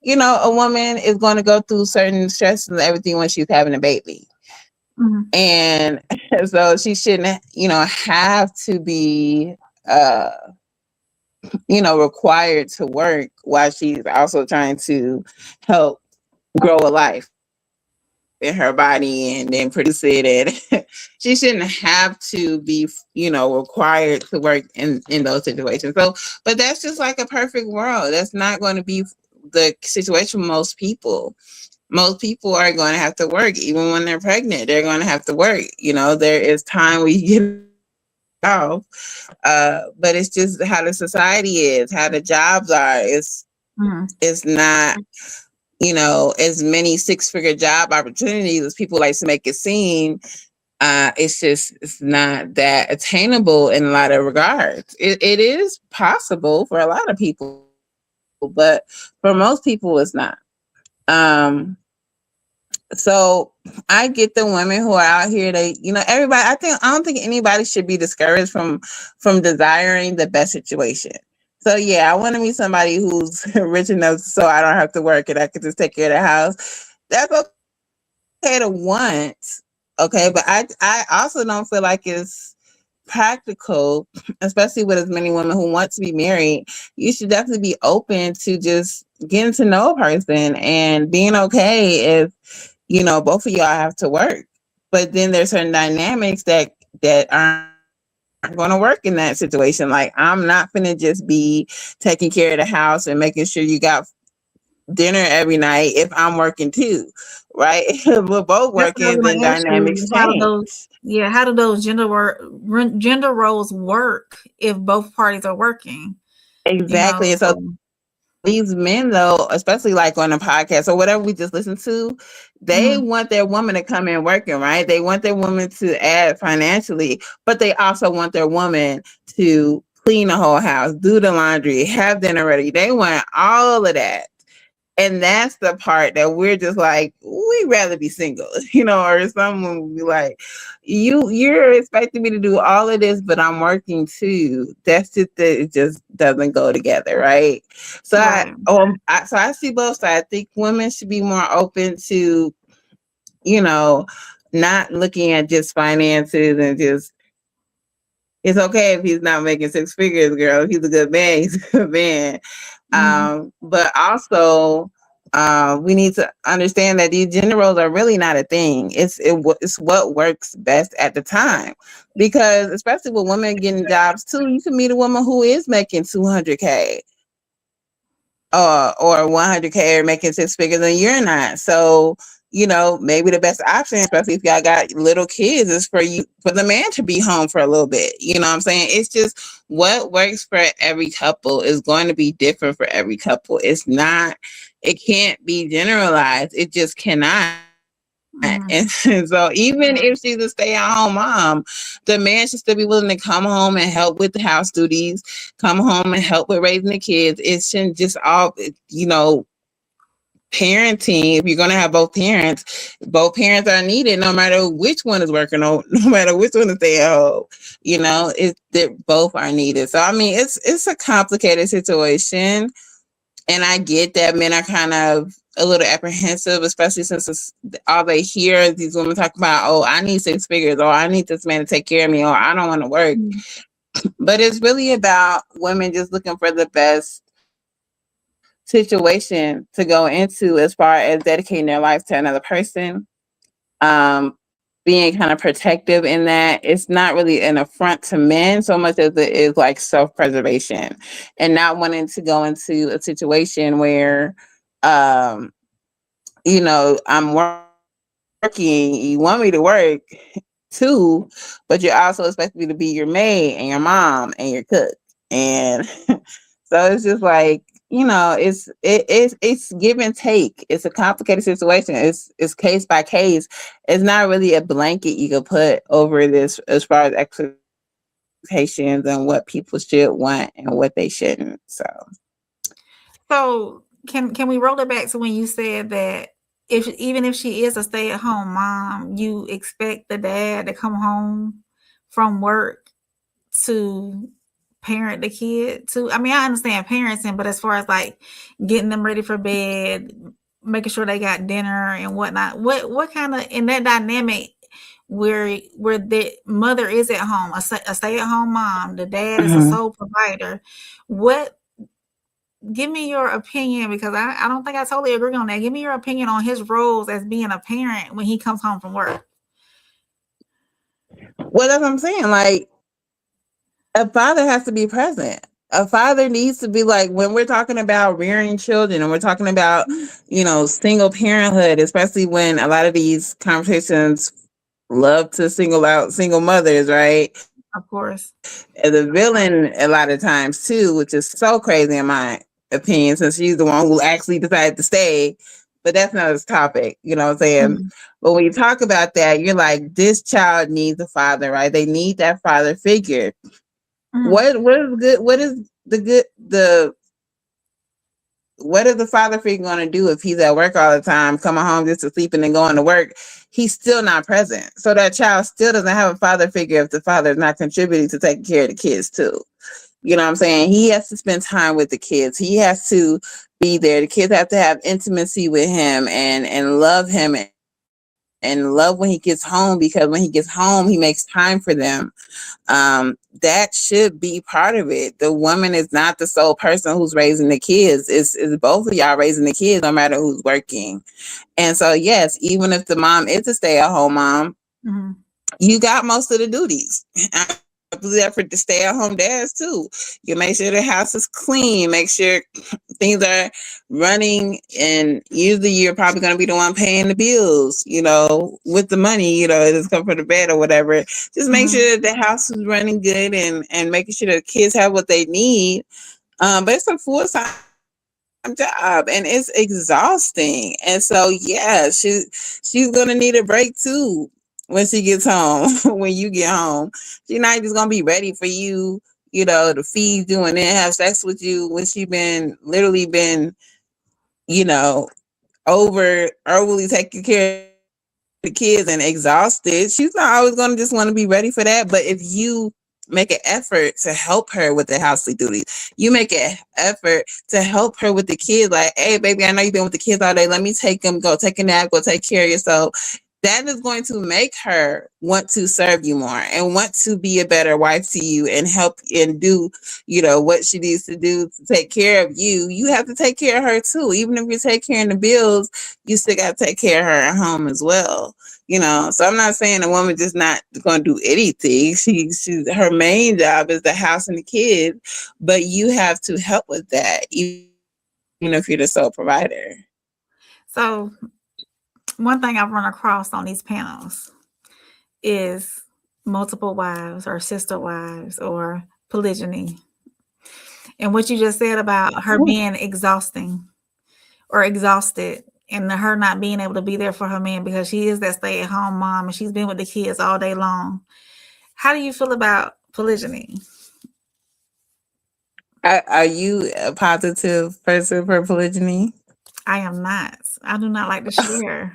a woman is going to go through certain stresses and everything when she's having a baby. And so she shouldn't, have to be, required to work while she's also trying to help grow a life in her body and then produce it. And she shouldn't have to be, required to work in those situations. So, but that's just like a perfect world. That's not going to be the situation for most people. Most people are going to have to work, even when they're pregnant. They're going to have to work. There is time we get off, but it's just how the society is, how the jobs are. It's not, as many 6-figure job opportunities as people like to make it seem. It's not that attainable in a lot of regards. It is possible for a lot of people, but for most people, it's not. So I get the women who are out here. Everybody. I don't think anybody should be discouraged from desiring the best situation. So yeah, I want to meet somebody who's rich enough so I don't have to work and I can just take care of the house. That's okay to want. Okay, but I also don't feel like it's practical, especially with as many women who want to be married. You should definitely be open to just getting to know a person and being okay if both of y'all have to work. But then there's certain dynamics that aren't going to work in that situation. Like, I'm not finna just be taking care of the house and making sure you got dinner every night if I'm working too, right? If we're both working, then dynamics change. How do those gender roles work if both parties are working? Exactly. And so these men, though, especially like on a podcast or whatever we just listen to, they want their woman to come in working, right? They want their woman to add financially, but they also want their woman to clean the whole house, do the laundry, have dinner ready. They want all of that. And that's the part that we're just like, we'd rather be single, or someone would be like, you're expecting me to do all of this, but I'm working too. That's just it just doesn't go together, right? So I see both sides. I think women should be more open to, not looking at just finances and just, it's okay if he's not making 6 figures, girl. If he's a good man, he's a good man. But also, we need to understand that these gender roles are really not a thing. It's what works best at the time, because especially with women getting jobs too, you can meet a woman who is making $200K or $100K or making 6 figures and you're not. So maybe the best option, especially if y'all got little kids, is for the man to be home for a little bit. You know what I'm saying? It's just what works for every couple is going to be different for every couple. It can't be generalized. It just cannot. And so even if she's a stay-at-home mom, the man should still be willing to come home and help with the house duties, come home and help with raising the kids. It shouldn't just all, parenting. If you're going to have both parents are needed, no matter which one is working or no matter which one is stay at home. They both are needed. So I mean, it's a complicated situation, and I get that men are kind of a little apprehensive, especially since all they hear is these women talk about, oh, I need 6 figures, or I need this man to take care of me, or I don't want to work. But it's really about women just looking for the best situation to go into as far as dedicating their life to another person, being kind of protective in that. It's not really an affront to men so much as it is like self-preservation, and not wanting to go into a situation where I'm working, you want me to work too, but you also expect me to be your maid and your mom and your cook. And so it's just like, it's give and take. It's a complicated situation. It's case by case. It's not really a blanket you can put over this as far as expectations and what people should want and what they shouldn't. So can we roll it back to when you said that even if she is a stay-at-home mom, you expect the dad to come home from work to parent the kid too? I mean, I understand parenting, but as far as like getting them ready for bed, making sure they got dinner and whatnot, what kind of in that dynamic where the mother is at home, a stay-at-home mom, the dad is a sole provider, what give me your opinion, because I don't think I totally agree on that. Give me your opinion on his roles as being a parent when he comes home from work. Well, that's what I'm saying. Like, a father has to be present. A father needs to be like, when we're talking about rearing children and we're talking about, single parenthood, especially when a lot of these conversations love to single out single mothers, right? Of course. And the villain a lot of times too, which is so crazy in my opinion, since she's the one who actually decided to stay. But that's not his topic, you know what I'm saying? But when you talk about that, you're like, this child needs a father, right? They need that father figure. What is good? What is what is the father figure going to do if he's at work all the time, coming home just to sleep and then going to work? He's still not present. So that child still doesn't have a father figure if the father is not contributing to taking care of the kids too. You know what I'm saying? He has to spend time with the kids. He has to be there. The kids have to have intimacy with him and love him and love when he gets home, because when he gets home, he makes time for them. That should be part of it. The woman is not the sole person who's raising the kids. It's both of y'all raising the kids, no matter who's working. And so, yes, even if the mom is a stay-at-home mom, you got most of the duties. I do that for the stay-at-home dads too. You make sure the house is clean, make sure things are running, and usually you're probably going to be the one paying the bills, with the money, that's come from the bed or whatever. Just make sure that the house is running good and making sure that kids have what they need. But it's a full-time job and it's exhausting. And so, yeah, she's going to need a break too when she gets home. When you get home, she's not just going to be ready for you, to feed you and then have sex with you when she literally been, overly taking care of the kids and exhausted. She's not always going to just want to be ready for that. But if you make an effort to help her with the housely duties, you make an effort to help her with the kids, like, hey, baby, I know you've been with the kids all day. Let me take them, go take a nap, go take care of yourself. That is going to make her want to serve you more and want to be a better wife to you and help and do, what she needs to do to take care of you. You have to take care of her too. Even if you take care of the bills, you still got to take care of her at home as well. So I'm not saying a woman just not going to do anything. She's her main job is the house and the kids, but you have to help with that, even if you're the sole provider. So one thing I've run across on these panels is multiple wives or sister wives or polygyny. And what you just said about her being exhausting or exhausted and her not being able to be there for her man because she is that stay-at-home mom and she's been with the kids all day long. How do you feel about polygyny? Are you a positive person for polygyny? I am not. I do not like to share.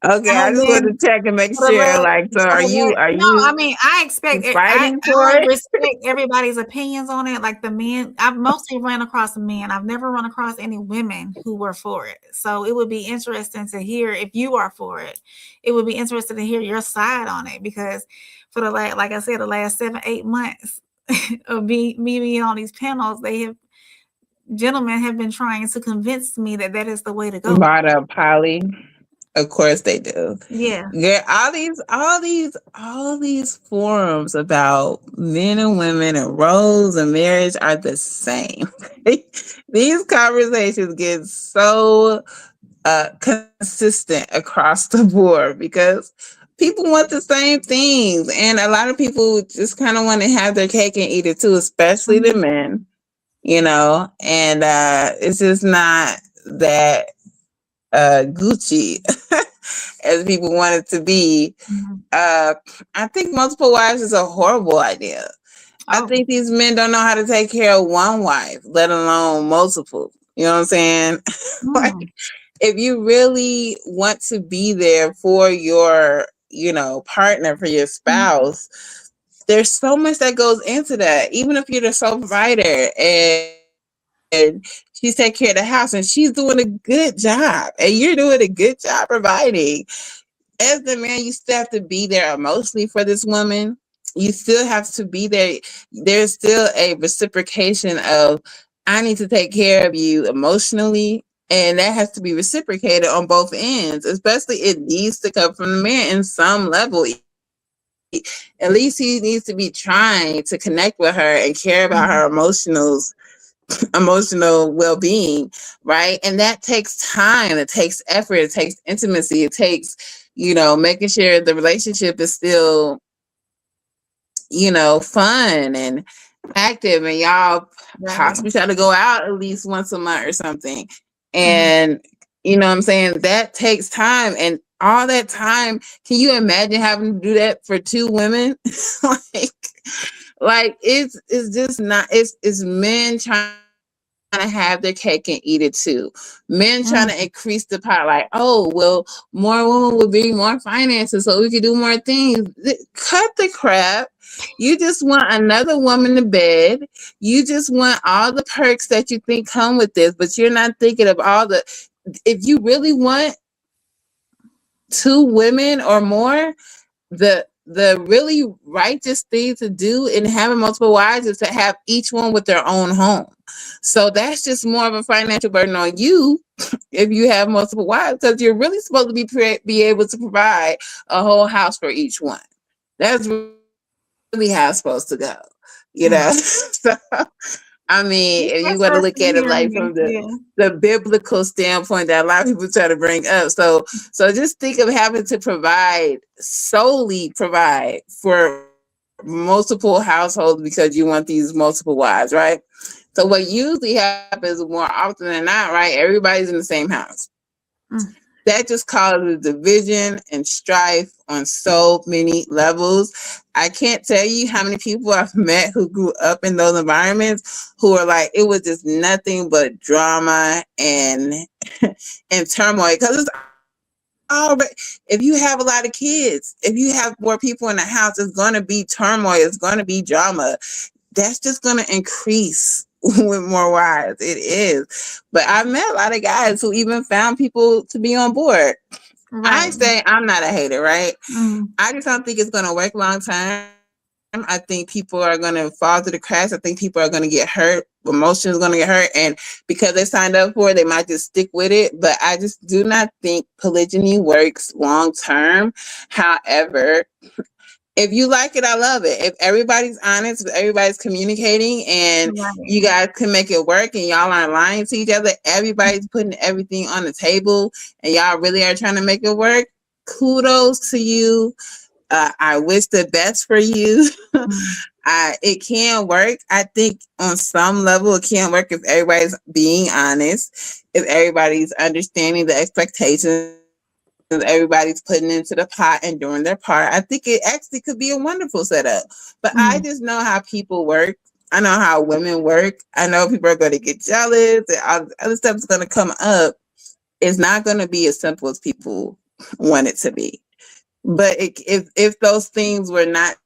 Okay, I just wanted to check and make sure. So are you? No, I mean, I expect fighting for I it? respect everybody's opinions on it. Like the men, I've mostly run across men. I've never run across any women who were for it. So it would be interesting to hear if you are for it. It would be interesting to hear your side on it, because for the like I said, the last 7-8 months of me being on these panels, gentlemen have been trying to convince me that is the way to go. Brought up poly. Of course they do. Yeah. All these forums about men and women and roles and marriage are the same. These conversations get so consistent across the board because people want the same things, and a lot of people just kind of want to have their cake and eat it too, especially the men. And it's just not that Gucci. as people want it to be. I think multiple wives is a horrible idea. I think these men don't know how to take care of one wife, let alone multiple. You know what I'm saying? Like, if you really want to be there for your, partner, for your spouse, there's so much that goes into that. Even if you're the sole provider and she's taking care of the house and she's doing a good job and you're doing a good job providing, as the man, you still have to be there emotionally for this woman. You still have to be there. There's still a reciprocation of, I need to take care of you emotionally. And that has to be reciprocated on both ends, especially it needs to come from the man in some level. At least he needs to be trying to connect with her and care about her emotional well-being, right? And that takes time, it takes effort, it takes intimacy, it takes, making sure the relationship is still, fun and active, and y'all possibly try to go out at least once a month or something. And you know what I'm saying? That takes time, and all that time, can you imagine having to do that for two women? like it's just not, it's men trying to have their cake and eat it too. Men trying to increase the pot, like, oh, well, more women will bring more finances so we can do more things. Cut the crap. You just want another woman to bed. You just want all the perks that you think come with this, but you're not thinking of all the, if you really want two women or more, the really righteous thing to do in having multiple wives is to have each one with their own home. So that's just more of a financial burden on you if you have multiple wives, because you're really supposed to be able to provide a whole house for each one. That's really how it's supposed to go, So I mean, if you want to look at it like from the biblical standpoint that a lot of people try to bring up. So just think of having to solely provide for multiple households because you want these multiple wives, right? So what usually happens more often than not, right? Everybody's in the same house. That just causes division and strife on so many levels. I can't tell you how many people I've met who grew up in those environments who are like, it was just nothing but drama and and turmoil. Because it's already, if you have a lot of kids, if you have more people in the house, it's going to be turmoil. It's going to be drama. That's just going to increase with more wives. It is. But I've met a lot of guys who even found people to be on board. I say I'm not a hater, right? I just don't think it's going to work long term. I think people are going to fall through the cracks. I think people are going to get hurt. Emotions are going to get hurt. And because they signed up for it, they might just stick with it. But I just do not think polygyny works long term. However, if you like it, I love it. If everybody's honest, if everybody's communicating, and you guys can make it work, and y'all aren't lying to each other, everybody's putting everything on the table, and y'all really are trying to make it work, kudos to you. I wish the best for you. It can work. I think on some level it can work if everybody's being honest, if everybody's understanding the expectations, everybody's putting into the pot and doing their part. I think it actually could be a wonderful setup. But I just know how people work. I know how women work. I know people are going to get jealous and all other stuff is going to come up. It's not going to be as simple as people want it to be. But if those things were not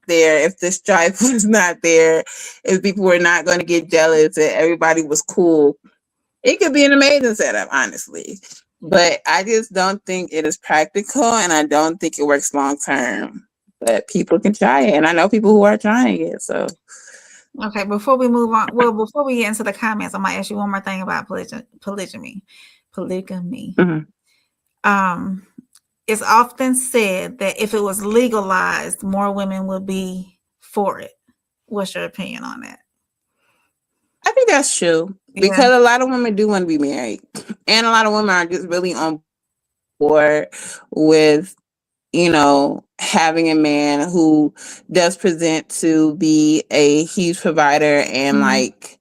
there, if the strife was not there, if people were not going to get jealous and everybody was cool, it could be an amazing setup, honestly. But I just don't think it is practical, and I don't think it works long term. But people can try it, and I know people who are trying it. So, okay, before we move on, before we get into the comments, I might ask you one more thing about polygamy. It's often said that if it was legalized, more women would be for it. What's your opinion on that? I think that's true, because a lot of women do want to be married, and a lot of women are just really on board with, having a man who does present to be a huge provider and like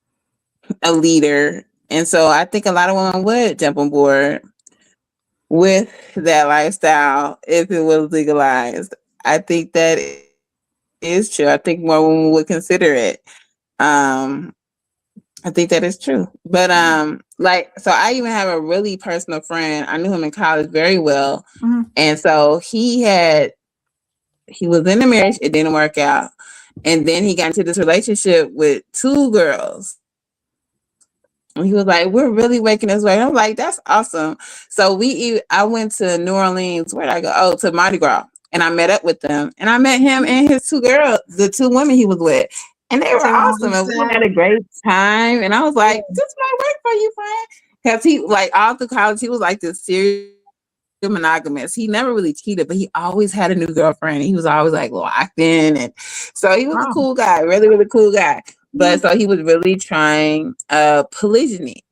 a leader. And so I think a lot of women would jump on board with that lifestyle if it was legalized. I think that is true. I think more women would consider it. Um, I think that is true. But like, so I even have a really personal friend. I knew him in college very well. Mhm. And so he was in a marriage, it didn't work out. And then he got into this relationship with 2 girls. And he was like, "We're really making this way." And I'm like, "That's awesome." So I went to New Orleans. Where did I go? Oh, to Mardi Gras. And I met up with them. And I met him and his 2 girls, the 2 women he was with. And they were They were on awesome. each And we side. had a great time. And I was like, "This might work for you, friend." Because he, like, all through college, he was like this serious monogamous. He never really cheated, but he always had a new girlfriend. He was always like locked in. And so he was a Wow. cool guy, really, really cool guy. But Mhm. so he was really trying polygyny.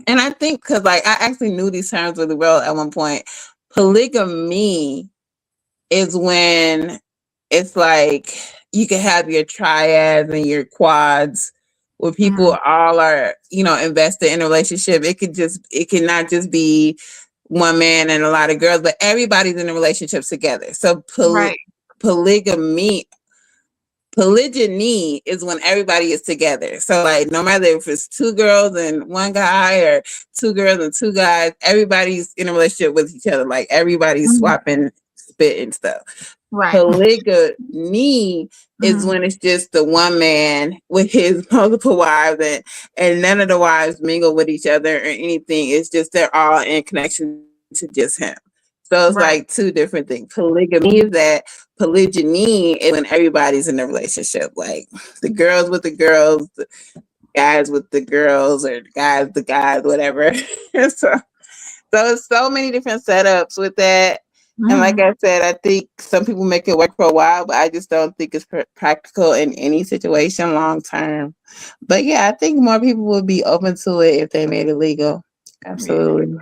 And I think because like I actually knew these terms really well at one point. Polygamy is when it's like you can have your triads and your quads where people all are, invested in a relationship. It cannot just be one man and a lot of girls, but everybody's in a relationship together. So Right. polygamy Polygyny is when everybody is together. So like no matter if it's 2 girls and 1 guy or 2 girls and 2 guys, everybody's in a relationship with each other. Like everybody's swapping spit and stuff. Right. Polygamy is when it's just the one man with his multiple wives and none of the wives mingle with each other or anything. It's just they're all in connection to just him. So it's Right. like 2 different things. Polygamy is that. Polygyny is when everybody's in a relationship, like the girls with the girls, the guys with the girls, or the guys, whatever. so it's so many different setups with that. And like I said, I think some people make it work for a while, but I just don't think it's practical in any situation long term. But yeah, I think more people would be open to it if they made it legal. Absolutely.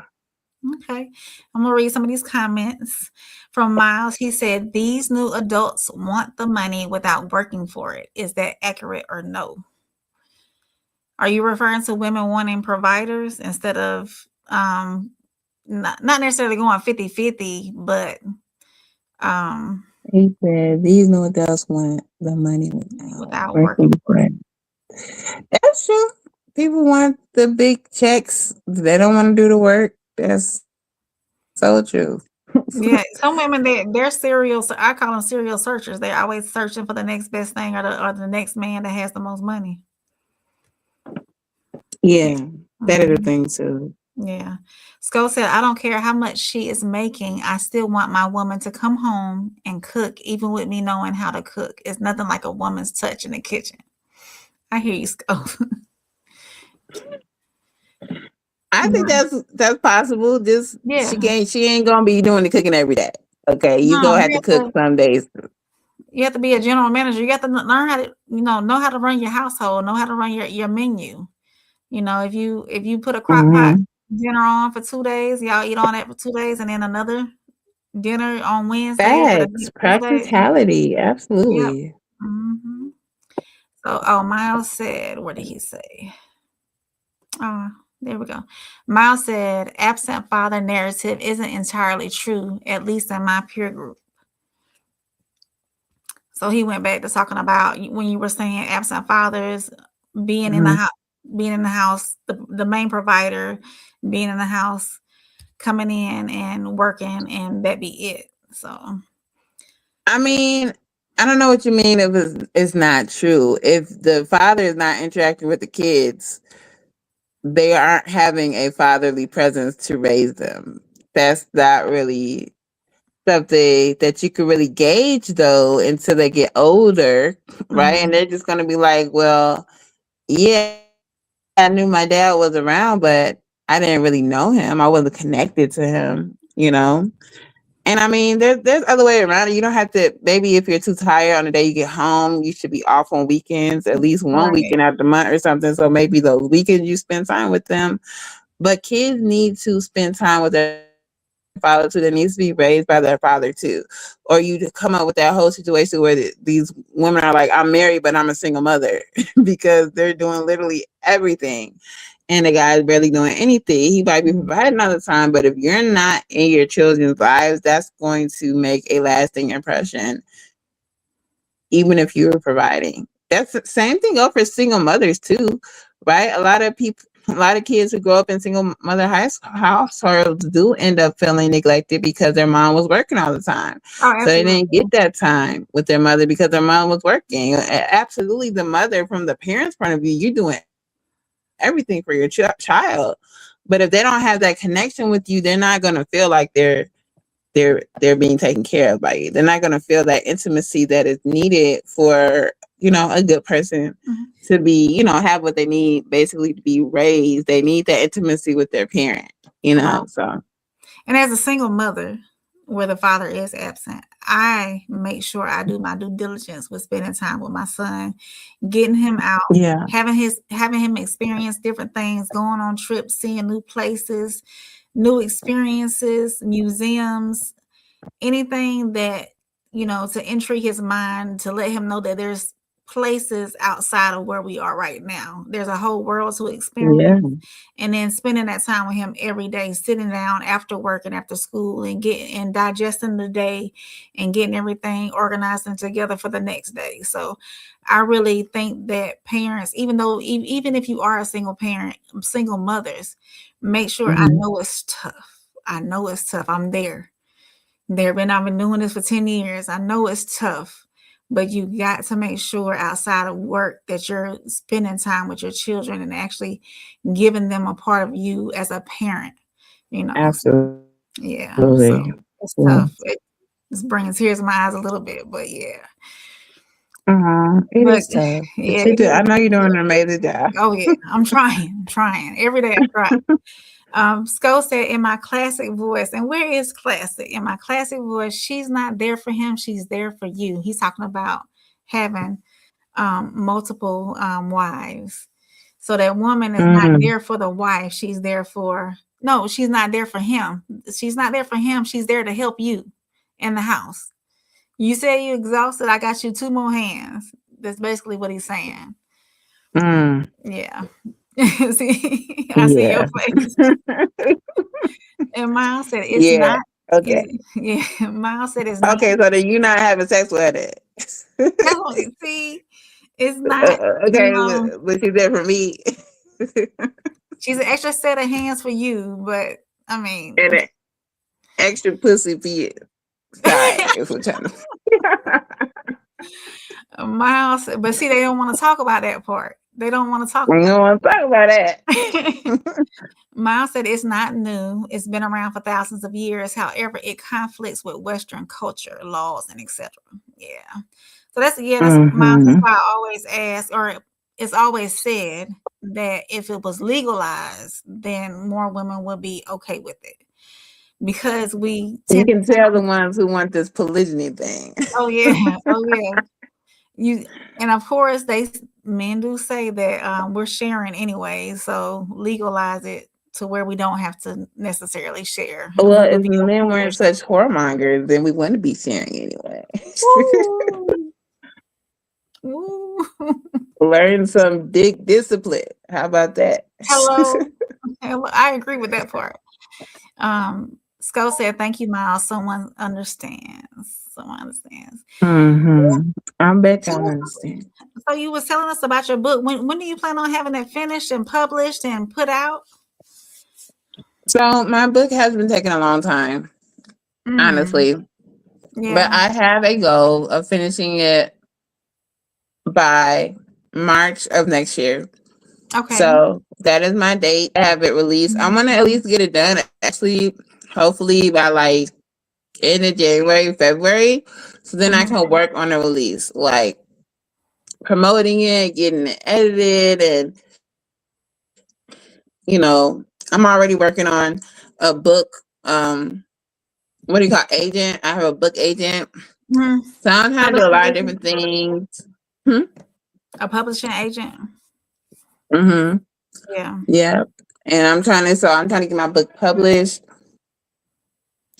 Okay. I'm going to read some of these comments from Miles. He said, "These new adults want the money without working for it. Is that accurate or no?" Are you referring to women wanting providers instead of not necessarily going 50-50, but He said these new adults want the money without working working for for it. That's true. People want the big checks. They don't want to do the work. That's so true. it. Yeah, some women they're serial. I call them serial searchers. They're always searching for the next best thing or the next man that has the most money. Yeah, that is a thing too. Yeah. Sco said, "I don't care how much she is making. I still want my woman to come home and cook, even with me knowing how to cook. It's nothing like a woman's touch in the kitchen." I hear you, Sco. I think that's possible. Just Yeah. she ain't gonna be doing the cooking every day. Okay, you No, gonna have to cook some days. you have to be a general manager. You have to learn how to, know how to run your household, know how to run your menu. If you put a crock pot dinner on for 2 days, y'all eat on that for 2 days, and then another dinner on Wednesday for the Facts, next 2 days. practicality, Yep. absolutely. So, Miles said, what did he say? There we go. Miles said, "Absent father narrative isn't entirely true, at least in my peer group." So he went back to talking about when you were saying absent fathers being in the house, the main provider being in the house, coming in and working, and that be it. So I mean, I don't know what you mean if it's not true. If the father is not interacting with the kids, they aren't having a fatherly presence to raise them. That's not really something that you could really gauge though until they get older, right? And they're just gonna be like, well, yeah, I knew my dad was around, but I didn't really know him. I wasn't connected to him. And I mean, there's other way around it. You don't have to. Maybe if you're too tired on the day you get home, you should be off on weekends, at least one weekend out of the month or something. So maybe those weekends you spend time with them. But kids need to spend time with their father too. That needs to be raised by their father too. Or you come up with that whole situation where these women are like, "I'm married, but I'm a single mother," because they're doing literally everything. and the guy's barely doing anything. He might be providing all the time, but if you're not in your children's lives, that's going to make a lasting impression, even if you're providing. That's the same thing go for single mothers too, right? A lot of kids who grow up in single mother households do end up feeling neglected because their mom was working all the time. Oh, So they absolutely. didn't get that time with their mother because their mom was working. Absolutely, the mother, from the parents' point of view, you're doing everything for your child. But if they don't have that connection with you, they're not going to feel like they're being taken care of by you. They're not going to feel that intimacy that is needed for, a good person to be, have what they need, basically, to be raised. They need that intimacy with their parent, so. And as a single mother where the father is absent, I make sure I do my due diligence with spending time with my son, getting him out, having him experience different things, going on trips, seeing new places, new experiences, museums, anything that, to intrigue his mind, to let him know that there's places outside of where we are right now. There's a whole world to experience. And then spending that time with him every day, sitting down after work and after school and digesting the day and getting everything organized and together for the next day. So I really think that parents, even if you are a single parent, single mothers, make sure I know it's tough. I'm there. I've been doing this for 10 years. I know it's tough, but you got to make sure outside of work that you're spending time with your children and actually giving them a part of you as a parent, Absolutely. Yeah. So it's tough. It's bringing tears in my eyes a little bit, but yeah. It is tough. Yeah, I know you're doing an amazing job. Oh yeah, I'm trying every day. I try. Sko said, in my classic voice, and where is classic? In my classic voice, she's not there for him, she's there for you. He's talking about having multiple wives. So that woman is not there for the wife, she's not there for him. She's not there for him, she's there to help you in the house. You say you're exhausted, I got you 2 more hands. That's basically what he's saying. Yeah. See, I see your face. And Miles said it's not. Okay. Miles said it's not. Okay, so then you're not having sex with it. See, it's not. Okay, but she's there for me. She's an extra set of hands for you, but I mean, and an extra pussy for you. Sorry, is what I'm Miles, but see, they don't want to talk about that part. They don't want to talk. We don't want to talk about that. Miles said it's not new. It's been around for thousands of years. However, it conflicts with Western culture, laws, and etc. Yeah. So that's Miles. That's why I always ask, or it's always said that if it was legalized, then more women would be okay with it. Because you can tell the ones who want this polygyny thing. Oh yeah. And of course men do say that we're sharing anyway, so legalize it to where we don't have to necessarily share. Well, if men weren't such whoremongers, then we wouldn't be sharing anyway. Ooh. Learn some discipline. How about that? Hello. I agree with that part. Sko said, "Thank you, Miles. Someone understands. I bet y'all understand." So you was telling us about your book. When do you plan on having it finished and published and put out? So my book has been taking a long time, honestly. Yeah. But I have a goal of finishing it by March of next year. Okay. So that is my date. I have it released. I'm gonna at least get it done. Actually, hopefully by end of January, February. So then I can work on a release, promoting it, getting it edited, and I'm already working on a book. What do you call agent? I have a book agent. So I'm trying to do a lot of different things. A publishing agent. Yeah. And I'm trying to get my book published.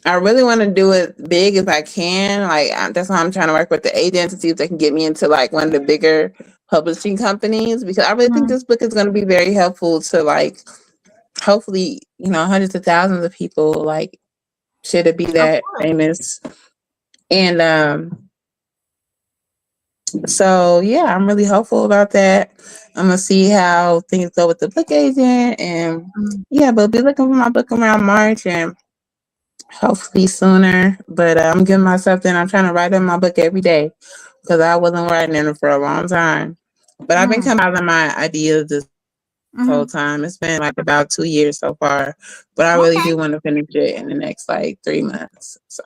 I really want to do it big if I can. That's why I'm trying to work with the agents to see if they can get me into one of the bigger publishing companies, because I really think this book is going to be very helpful to, like, hopefully, hundreds of thousands of people, like, should it be that famous. And so yeah, I'm really hopeful about that. I'm gonna see how things go with the book agent, and yeah, but be looking for my book around March and hopefully sooner. But I'm giving myself I'm trying to write in my book every day, because I wasn't writing in it for a long time. But I've been coming out of my ideas this whole time. It's been like about 2 years so far, but I really do want to finish it in the next like 3 months. So.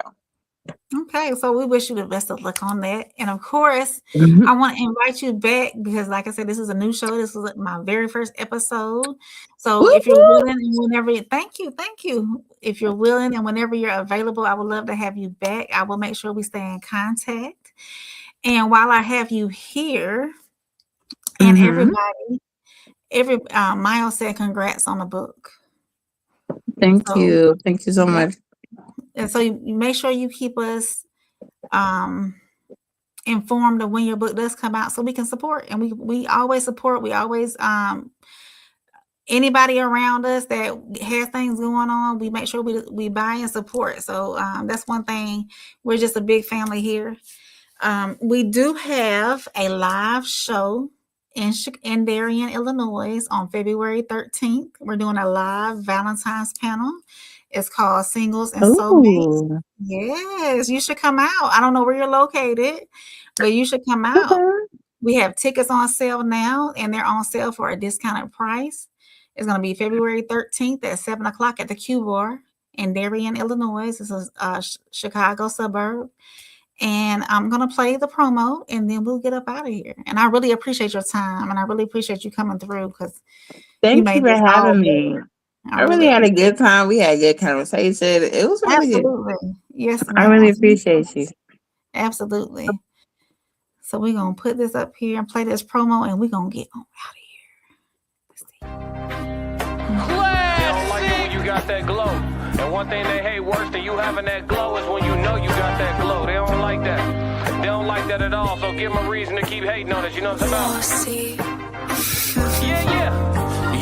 Okay, so we wish you the best of luck on that. And of course, I want to invite you back because, like I said, this is a new show. This was my very first episode. So if you're willing and whenever, thank you. If you're willing and whenever you're available, I would love to have you back. I will make sure we stay in contact. And while I have you here, and everybody, Miles said congrats on the book. Thank you so much. And so you make sure you keep us informed of when your book does come out so we can support. And we always support. We always anybody around us that has things going on, we make sure we buy and support. So that's one thing. We're just a big family here. We do have a live show in Darien, Illinois on February 13th. We're doing a live Valentine's panel. It's called Singles and Soulmates. Yes, you should come out. I don't know where you're located, but you should come out. We have tickets on sale now, and they're on sale for a discounted price. It's going to be February 13th at 7 o'clock at the Q Bar in Darien, Illinois. It's a Chicago suburb. And I'm going to play the promo, and then we'll get up out of here. And I really appreciate your time, and I really appreciate you coming through because thank you for having me. I really had a good time. We had a good conversation. It was really good. Yes, I really appreciate you. Absolutely. So we're going to put this up here and play this promo, and we're going to get on out of here. They don't like it when you got that glow. And one thing they hate worse than you having that glow is when you know you got that glow. They don't like that. They don't like that at all. So give them a reason to keep hating on it. You know what I'm saying?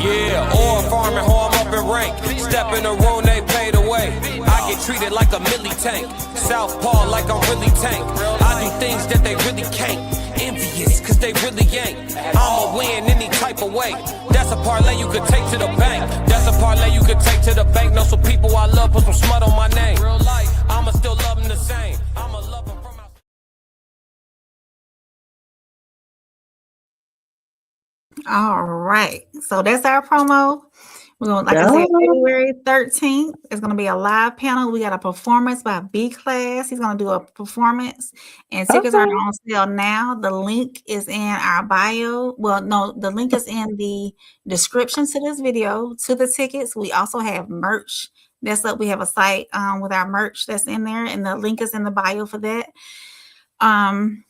Yeah, oil farming, home up in rank. Step in the room, they paid away. I get treated like a milli tank. Southpaw like I'm really tank. I do things that they really can't. Envious, cause they really ain't. I'ma win any type of way. That's a parlay you could take to the bank. That's a parlay you could take to the bank. Know some people I love, put some smut on my name. I'ma still love them the same. I'ma love them from All right. So that's our promo. We're going, like I said, February 13th. It's going to be a live panel. We got a performance by B Class. He's going to do a performance, and tickets are on sale now. The link is in our bio. Well, no, the link is in the description to this video to the tickets. We also have merch. That's up. We have a site with our merch that's in there, and the link is in the bio for that. And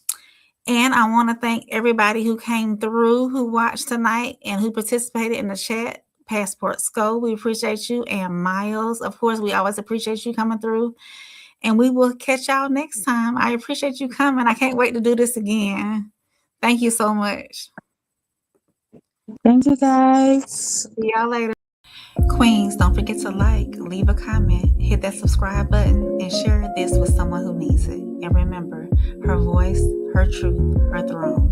I want to thank everybody who came through, who watched tonight, and who participated in the chat. Passport Skull, we appreciate you. And Miles, of course, we always appreciate you coming through. And we will catch y'all next time. I appreciate you coming. I can't wait to do this again. Thank you so much. Thank you, guys. See y'all later. Queens, don't forget to like, leave a comment, hit that subscribe button, and share this with someone who needs it. And remember, her voice, her truth, her throne.